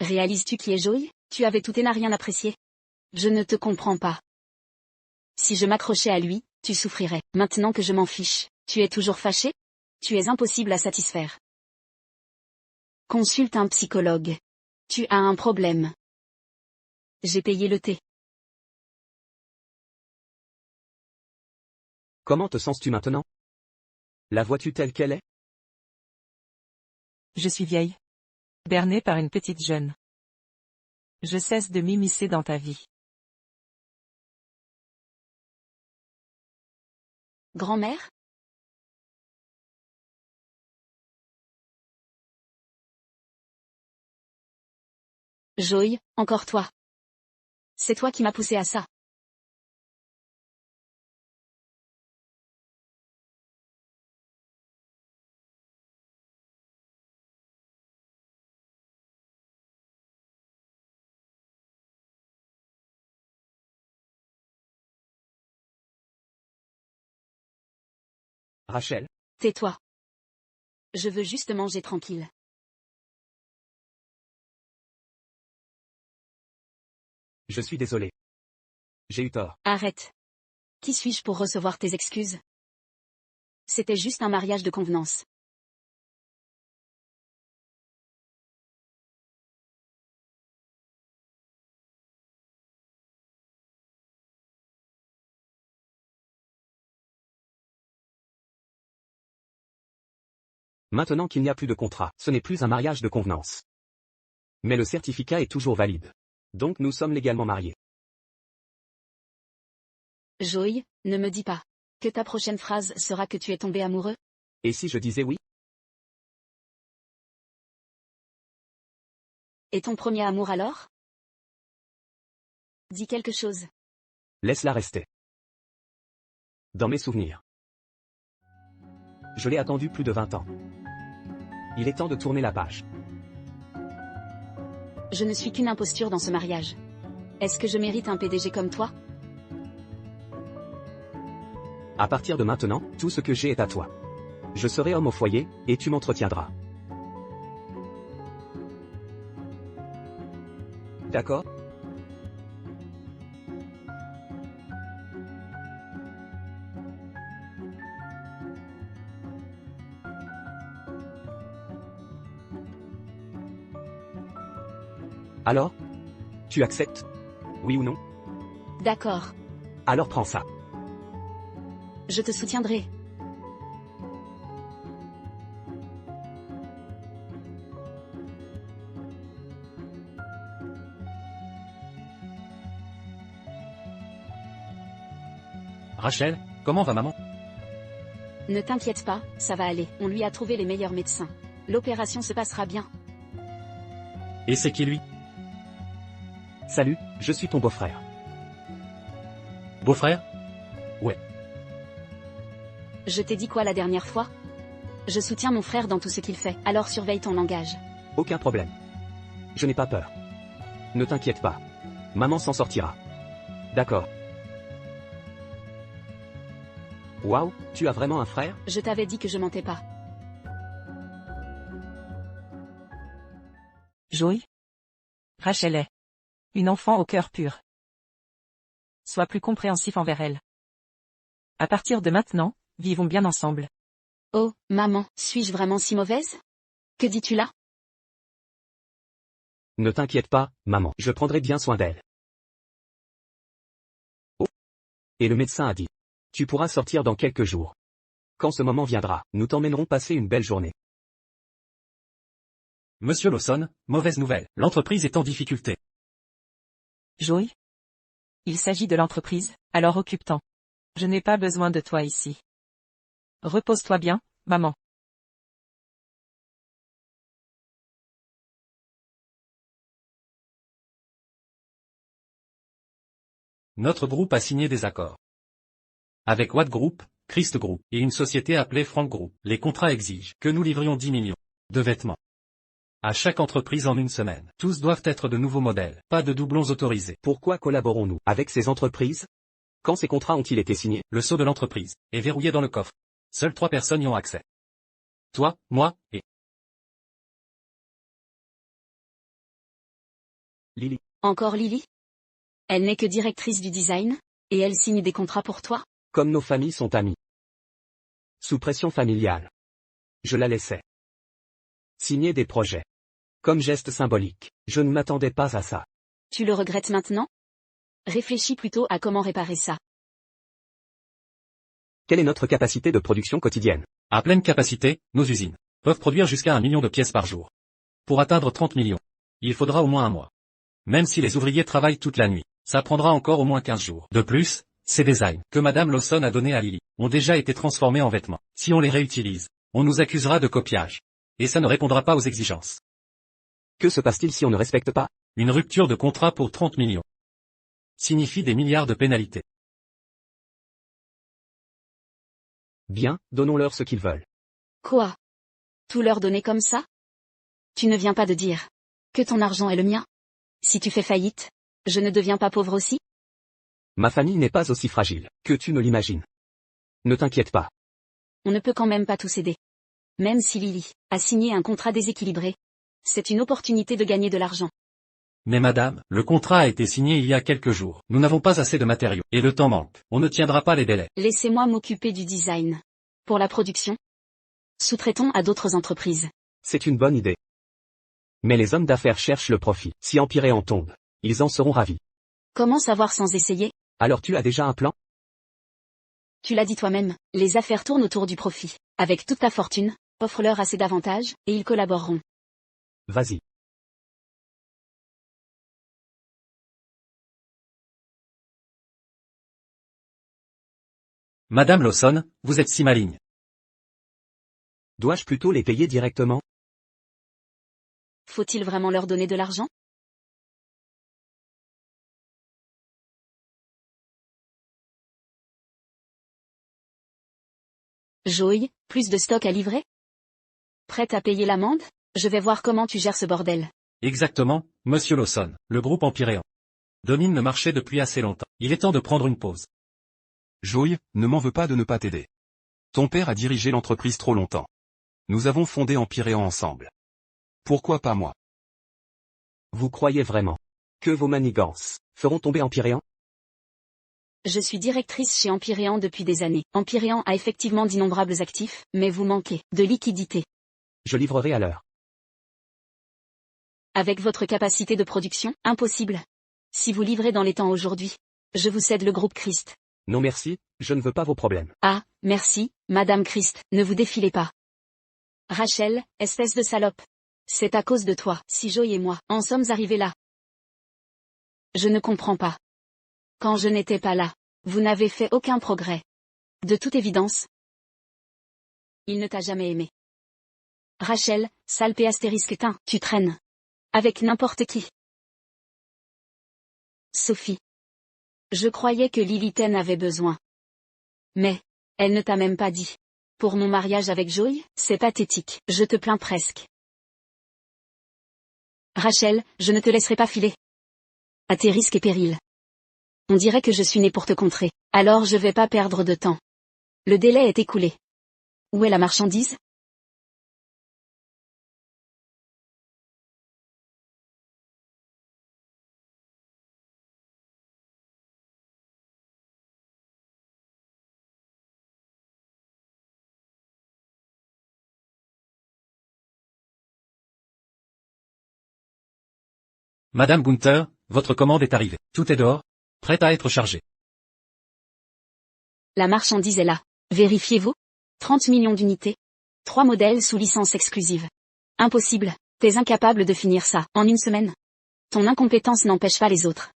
Réalises-tu qui est Joey? Tu avais tout et n'as rien apprécié. Je ne te comprends pas. Si je m'accrochais à lui, tu souffrirais. Maintenant que je m'en fiche, tu es toujours fâché? Tu es impossible à satisfaire. Consulte un psychologue. Tu as un problème. J'ai payé le thé. Comment te sens-tu maintenant? La vois-tu telle qu'elle est? Je suis vieille. Bernée par une petite jeune. Je cesse de m'immiscer dans ta vie. Grand-mère? Joey, encore toi. C'est toi qui m'as poussé à ça. Rachel? Tais-toi. Je veux juste manger tranquille. Je suis désolé. J'ai eu tort. Arrête. Qui suis-je pour recevoir tes excuses? C'était juste un mariage de convenance. Maintenant qu'il n'y a plus de contrat, ce n'est plus un mariage de convenance. Mais le certificat est toujours valide. Donc nous sommes légalement mariés. Joey, ne me dis pas que ta prochaine phrase sera que tu es tombé amoureux? Et si je disais oui? Et ton premier amour alors? Dis quelque chose. Laisse-la rester. Dans mes souvenirs. Je l'ai attendu plus de 20 ans. Il est temps de tourner la page. Je ne suis qu'une imposture dans ce mariage. Est-ce que je mérite un PDG comme toi? À partir de maintenant, tout ce que j'ai est à toi. Je serai homme au foyer, et tu m'entretiendras. D'accord? Alors? Tu acceptes? Oui ou non? D'accord. Alors prends ça. Je te soutiendrai. Rachel, comment va maman? Ne t'inquiète pas, ça va aller. On lui a trouvé les meilleurs médecins. L'opération se passera bien. Et c'est qui lui? Salut, je suis ton beau-frère. Beau-frère? Ouais. Je t'ai dit quoi la dernière fois? Je soutiens mon frère dans tout ce qu'il fait, alors surveille ton langage. Aucun problème. Je n'ai pas peur. Ne t'inquiète pas. Maman s'en sortira. D'accord. Waouh, tu as vraiment un frère? Je t'avais dit que je mentais pas. Joey? Rachel est une enfant au cœur pur. Sois plus compréhensif envers elle. À partir de maintenant, vivons bien ensemble. Oh, maman, suis-je vraiment si mauvaise? Que dis-tu là? Ne t'inquiète pas, maman, je prendrai bien soin d'elle. Oh. Et le médecin a dit. Tu pourras sortir dans quelques jours. Quand ce moment viendra, nous t'emmènerons passer une belle journée. Monsieur Lawson, mauvaise nouvelle. L'entreprise est en difficulté. Joey? Il s'agit de l'entreprise, alors occupe-t'en. Je n'ai pas besoin de toi ici. Repose-toi bien, maman. Notre groupe a signé des accords. Avec Watt Group, Christ Group, et une société appelée Frank Group. Les contrats exigent que nous livrions 10 millions de vêtements à chaque entreprise en une semaine. Tous doivent être de nouveaux modèles, pas de doublons autorisés. Pourquoi collaborons-nous avec ces entreprises? Quand ces contrats ont-ils été signés? Le sceau de l'entreprise est verrouillé dans le coffre. Seules 3 personnes y ont accès. Toi, moi, et Lily. Encore Lily? Elle n'est que directrice du design, et elle signe des contrats pour toi? Comme nos familles sont amies. Sous pression familiale. Je la laissais signer des projets. Comme geste symbolique. Je ne m'attendais pas à ça. Tu le regrettes maintenant? Réfléchis plutôt à comment réparer ça. Quelle est notre capacité de production quotidienne? à pleine capacité, nos usines peuvent produire jusqu'à 1 million de pièces par jour. Pour atteindre 30 millions, il faudra au moins un mois. Même si les ouvriers travaillent toute la nuit, ça prendra encore au moins 15 jours. De plus, ces designs que Madame Lawson a donnés à Lily ont déjà été transformés en vêtements. Si on les réutilise, on nous accusera de copiage. Et ça ne répondra pas aux exigences. Que se passe-t-il si on ne respecte pas? Une rupture de contrat pour 30 millions signifie des milliards de pénalités. Bien, donnons-leur ce qu'ils veulent. Quoi? Tout leur donner comme ça? Tu ne viens pas de dire que ton argent est le mien? Si tu fais faillite, je ne deviens pas pauvre aussi? Ma famille n'est pas aussi fragile que tu ne l'imagines. Ne t'inquiète pas. On ne peut quand même pas tout céder. Même si Lily a signé un contrat déséquilibré. C'est une opportunité de gagner de l'argent. Mais madame, le contrat a été signé il y a quelques jours. Nous n'avons pas assez de matériaux, et le temps manque. On ne tiendra pas les délais. Laissez-moi m'occuper du design. Pour la production, sous-traitons à d'autres entreprises. C'est une bonne idée. Mais les hommes d'affaires cherchent le profit. Si Empyréan en tombe, ils en seront ravis. Comment savoir sans essayer? Alors tu as déjà un plan? Tu l'as dit toi-même, les affaires tournent autour du profit. Avec toute ta fortune, offre-leur assez d'avantages, et ils collaboreront. Vas-y. Madame Lawson, vous êtes si maligne. Dois-je plutôt les payer directement? Faut-il vraiment leur donner de l'argent? Joey, plus de stock à livrer? Prête à payer l'amende? Je vais voir comment tu gères ce bordel. Exactement, Monsieur Lawson. Le groupe Empyréan domine le marché depuis assez longtemps. Il est temps de prendre une pause. Joey, ne m'en veux pas de ne pas t'aider. Ton père a dirigé l'entreprise trop longtemps. Nous avons fondé Empyréan ensemble. Pourquoi pas moi? Vous croyez vraiment que vos manigances feront tomber Empyréan? Je suis directrice chez Empyréan depuis des années. Empyréan a effectivement d'innombrables actifs, mais vous manquez de liquidité. Je livrerai à l'heure. Avec votre capacité de production, impossible. Si vous livrez dans les temps aujourd'hui, je vous cède le groupe Christ. Non merci, je ne veux pas vos problèmes. Ah, merci, Madame Christ, ne vous défilez pas. Rachel, espèce de salope. C'est à cause de toi, si Joey et moi en sommes arrivés là. Je ne comprends pas. Quand je n'étais pas là, vous n'avez fait aucun progrès. De toute évidence, il ne t'a jamais aimé. Rachel, sale P astérisque teint, tu traînes. Avec n'importe qui. Sophie. Je croyais que Lily t'en avait besoin. Mais, elle ne t'a même pas dit. Pour mon mariage avec Joey, c'est pathétique, je te plains presque. Rachel, je ne te laisserai pas filer. À tes risques et périls. On dirait que je suis née pour te contrer. Alors je vais pas perdre de temps. Le délai est écoulé. Où est la marchandise? Madame Gunther, votre commande est arrivée. Tout est dehors, prête à être chargée. La marchandise est là. Vérifiez-vous. 30 millions d'unités. 3 modèles sous licence exclusive. Impossible. T'es incapable de finir ça en une semaine. Ton incompétence n'empêche pas les autres.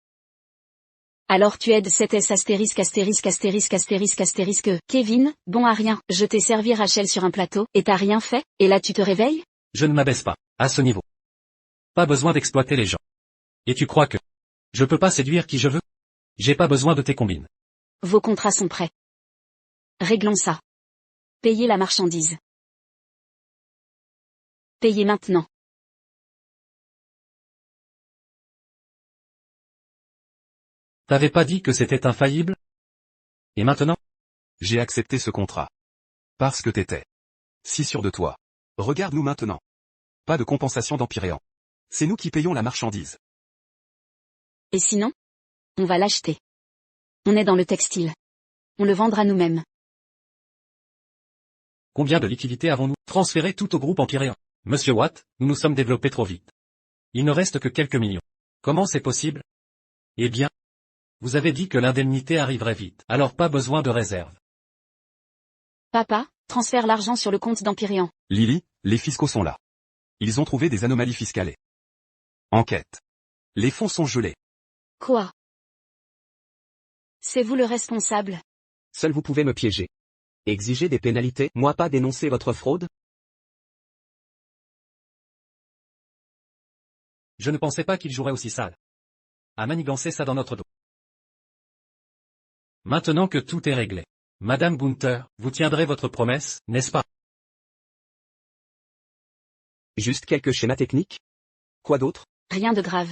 Alors tu aides cet S astérisque astérisque astérisque astérisque astérisque. Kevin, bon à rien. Je t'ai servi Rachel sur un plateau, et t'as rien fait, et là tu te réveilles? Je ne m'abaisse pas, à ce niveau. Pas besoin d'exploiter les gens. Et tu crois que je peux pas séduire qui je veux? J'ai pas besoin de tes combines. Vos contrats sont prêts. Réglons ça. Payez la marchandise. Payez maintenant. T'avais pas dit que c'était infaillible? Et maintenant? J'ai accepté ce contrat. Parce que t'étais si sûr de toi. Regarde-nous maintenant. Pas de compensation d'Empyréan. C'est nous qui payons la marchandise. Et sinon? On va l'acheter. On est dans le textile. On le vendra nous-mêmes. Combien de liquidités avons-nous? Transféré tout au groupe Empyréan. Monsieur Watt, nous nous sommes développés trop vite. Il ne reste que quelques millions. Comment c'est possible? Eh bien, vous avez dit que l'indemnité arriverait vite, alors pas besoin de réserve. Papa, transfère l'argent sur le compte d'Empyréan. Lily, les fiscaux sont là. Ils ont trouvé des anomalies fiscales. Enquête. Les fonds sont gelés. Quoi? C'est vous le responsable? Seul vous pouvez me piéger. Exiger des pénalités, moi pas dénoncer votre fraude? Je ne pensais pas qu'il jouerait aussi sale. À manigancer ça dans notre dos. Maintenant que tout est réglé. Madame Gunther, vous tiendrez votre promesse, n'est-ce pas? Juste quelques schémas techniques? Quoi d'autre? Rien de grave.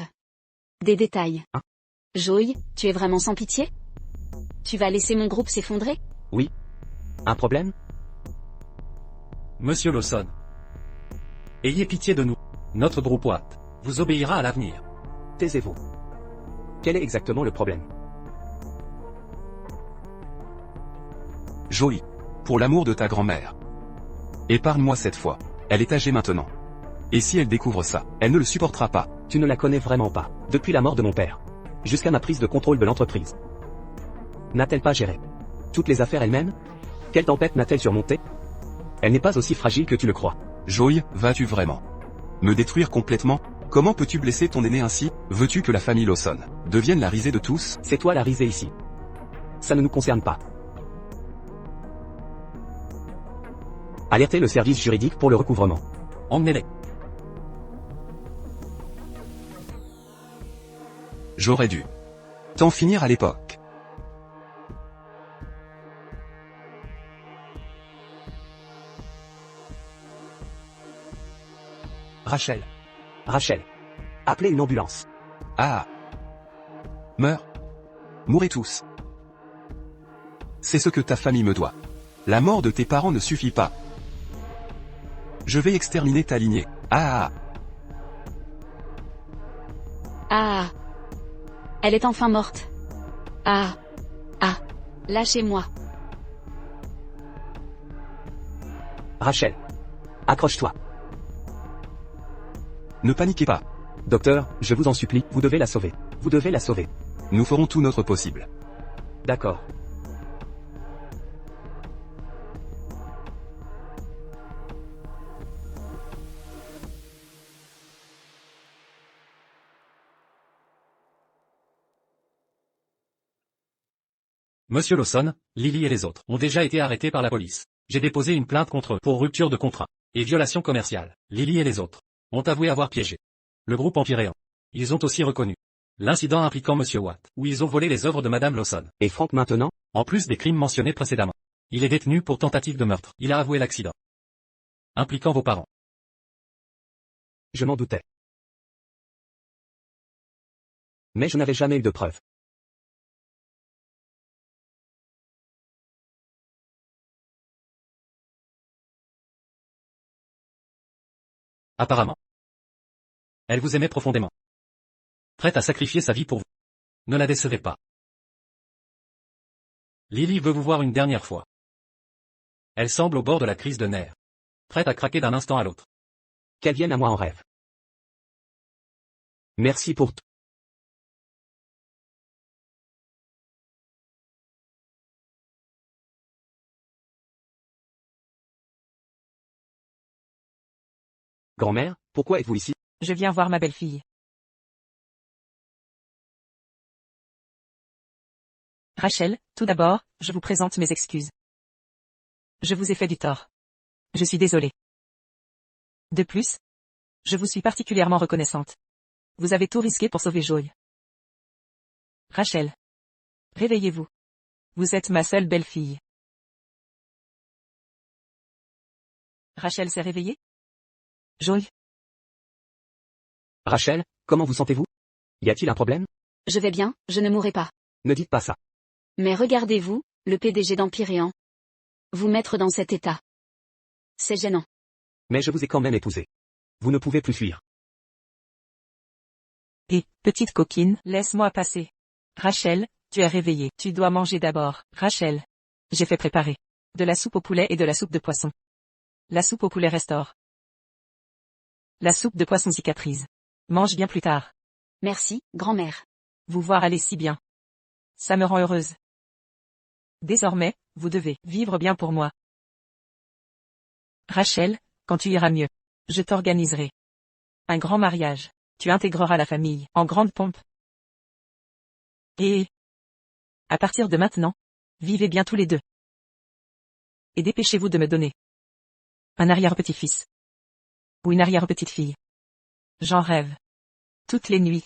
Des détails. Hein? Joey, tu es vraiment sans pitié? Tu vas laisser mon groupe s'effondrer? Oui. Un problème? Monsieur Lawson. Ayez pitié de nous. Notre groupe Watt vous obéira à l'avenir. Taisez-vous. Quel est exactement le problème? Joey. Pour l'amour de ta grand-mère. Épargne-moi cette fois. Elle est âgée maintenant. Et si elle découvre ça, elle ne le supportera pas. Tu ne la connais vraiment pas. Depuis la mort de mon père. Jusqu'à ma prise de contrôle de l'entreprise. N'a-t-elle pas géré toutes les affaires elle-même? Quelle tempête n'a-t-elle surmonté? Elle n'est pas aussi fragile que tu le crois. Joey, vas-tu vraiment me détruire complètement? Comment peux-tu blesser ton aîné ainsi? Veux-tu que la famille Lawson devienne la risée de tous? C'est toi la risée ici. Ça ne nous concerne pas. Alertez le service juridique pour le recouvrement. Emmenez-les. J'aurais dû t'en finir à l'époque. Rachel. Rachel. Appelez une ambulance. Ah. Meurs. Mourrez tous. C'est ce que ta famille me doit. La mort de tes parents ne suffit pas. Je vais exterminer ta lignée. Ah. Ah. Elle est enfin morte. Ah. Ah. Lâchez-moi. Rachel. Accroche-toi. Ne paniquez pas. Docteur, je vous en supplie, vous devez la sauver. Vous devez la sauver. Nous ferons tout notre possible. D'accord. Monsieur Lawson, Lily et les autres ont déjà été arrêtés par la police. J'ai déposé une plainte contre eux pour rupture de contrat et violation commerciale. Lily et les autres ont avoué avoir piégé le groupe Empyréan. Ils ont aussi reconnu l'incident impliquant Monsieur Watt, où ils ont volé les œuvres de Madame Lawson. Et Frank maintenant? En plus des crimes mentionnés précédemment. Il est détenu pour tentative de meurtre. Il a avoué l'accident impliquant vos parents. Je m'en doutais. Mais je n'avais jamais eu de preuves. Apparemment. Elle vous aimait profondément. Prête à sacrifier sa vie pour vous. Ne la décevez pas. Lily veut vous voir une dernière fois. Elle semble au bord de la crise de nerfs. Prête à craquer d'un instant à l'autre. Qu'elle vienne à moi en rêve. Merci pour tout. Grand-mère, pourquoi êtes-vous ici? Je viens voir ma belle-fille. Rachel, tout d'abord, je vous présente mes excuses. Je vous ai fait du tort. Je suis désolée. De plus, je vous suis particulièrement reconnaissante. Vous avez tout risqué pour sauver Joey. Rachel. Réveillez-vous. Vous êtes ma seule belle-fille. Rachel s'est réveillée? Joy? Rachel, comment vous sentez-vous? Y a-t-il un problème? Je vais bien, je ne mourrai pas. Ne dites pas ça. Mais regardez-vous, le PDG d'Empyrean. Vous mettre dans cet état. C'est gênant. Mais je vous ai quand même épousé. Vous ne pouvez plus fuir. Et, petite coquine, laisse-moi passer. Rachel, tu es réveillée. Tu dois manger d'abord. Rachel. J'ai fait préparer. De la soupe au poulet et de la soupe de poisson. La soupe au poulet restaure. La soupe de poisson cicatrise. Mange bien plus tard. Merci, grand-mère. Vous voir aller si bien. Ça me rend heureuse. Désormais, vous devez vivre bien pour moi. Rachel, quand tu iras mieux, je t'organiserai un grand mariage. Tu intégreras la famille en grande pompe. Et à partir de maintenant, vivez bien tous les deux. Et dépêchez-vous de me donner un arrière-petit-fils ou une arrière-petite-fille. J'en rêve. Toutes les nuits.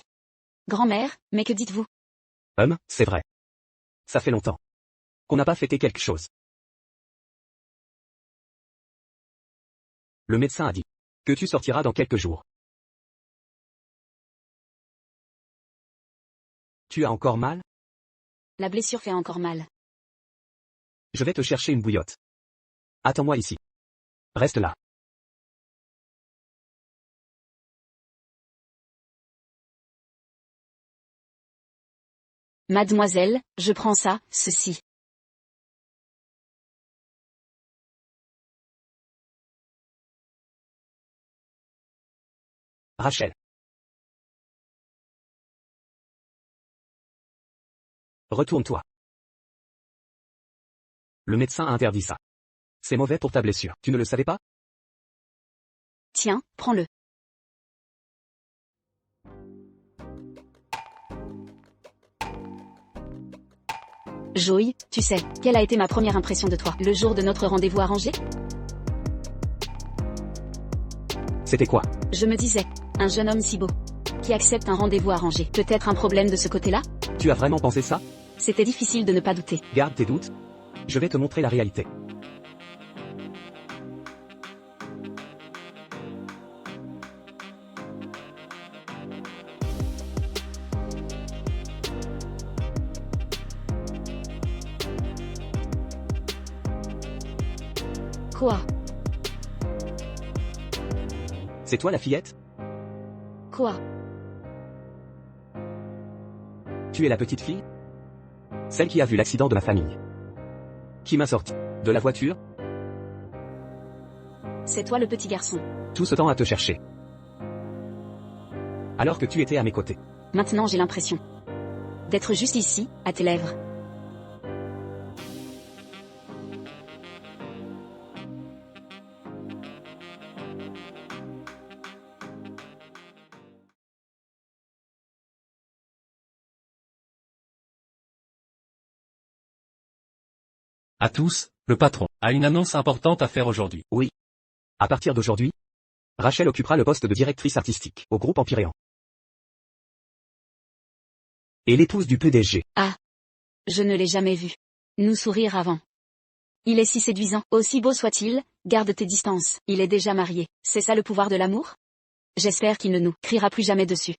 Grand-mère, mais que dites-vous? C'est vrai. Ça fait longtemps qu'on n'a pas fêté quelque chose. Le médecin a dit que tu sortiras dans quelques jours. Tu as encore mal? La blessure fait encore mal. Je vais te chercher une bouillotte. Attends-moi ici. Reste là. Mademoiselle, je prends ça, ceci. Rachel. Retourne-toi. Le médecin a interdit ça. C'est mauvais pour ta blessure. Tu ne le savais pas? Tiens, prends-le. Joy, tu sais, quelle a été ma première impression de toi, le jour de notre rendez-vous arrangé? C'était quoi? Je me disais, un jeune homme si beau, qui accepte un rendez-vous arrangé. Peut-être un problème de ce côté-là? Tu as vraiment pensé ça? C'était difficile de ne pas douter. Garde tes doutes. Je vais te montrer la réalité. Quoi? C'est toi la fillette? Quoi? Tu es la petite fille? Celle qui a vu l'accident de ma famille. Qui m'a sorti de la voiture? C'est toi le petit garçon. Tout ce temps à te chercher. Alors que tu étais à mes côtés. Maintenant j'ai l'impression d'être juste ici, à tes lèvres. À tous, le patron a une annonce importante à faire aujourd'hui. Oui. À partir d'aujourd'hui, Rachel occupera le poste de directrice artistique au groupe Empyrean. Et l'épouse du PDG. Ah. Je ne l'ai jamais vu nous sourire avant. Il est si séduisant, aussi beau soit-il, garde tes distances, il est déjà marié, c'est ça le pouvoir de l'amour? J'espère qu'il ne nous criera plus jamais dessus.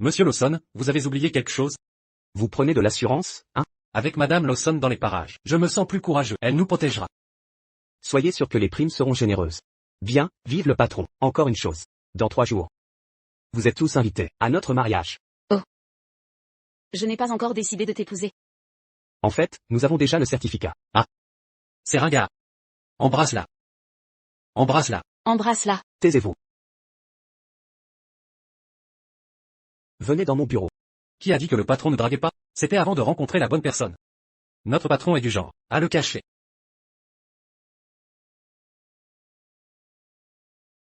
Monsieur Lawson, vous avez oublié quelque chose? Vous prenez de l'assurance, hein? Avec Madame Lawson dans les parages, je me sens plus courageux. Elle nous protégera. Soyez sûr que les primes seront généreuses. Bien, vive le patron. Encore une chose. Dans 3 jours. Vous êtes tous invités à notre mariage. Oh. Je n'ai pas encore décidé de t'épouser. En fait, nous avons déjà le certificat. Ah. C'est ringard. Embrasse-la. Embrasse-la. Embrasse-la. Taisez-vous. Venez dans mon bureau. Qui a dit que le patron ne draguait pas? C'était avant de rencontrer la bonne personne. Notre patron est du genre à le cacher.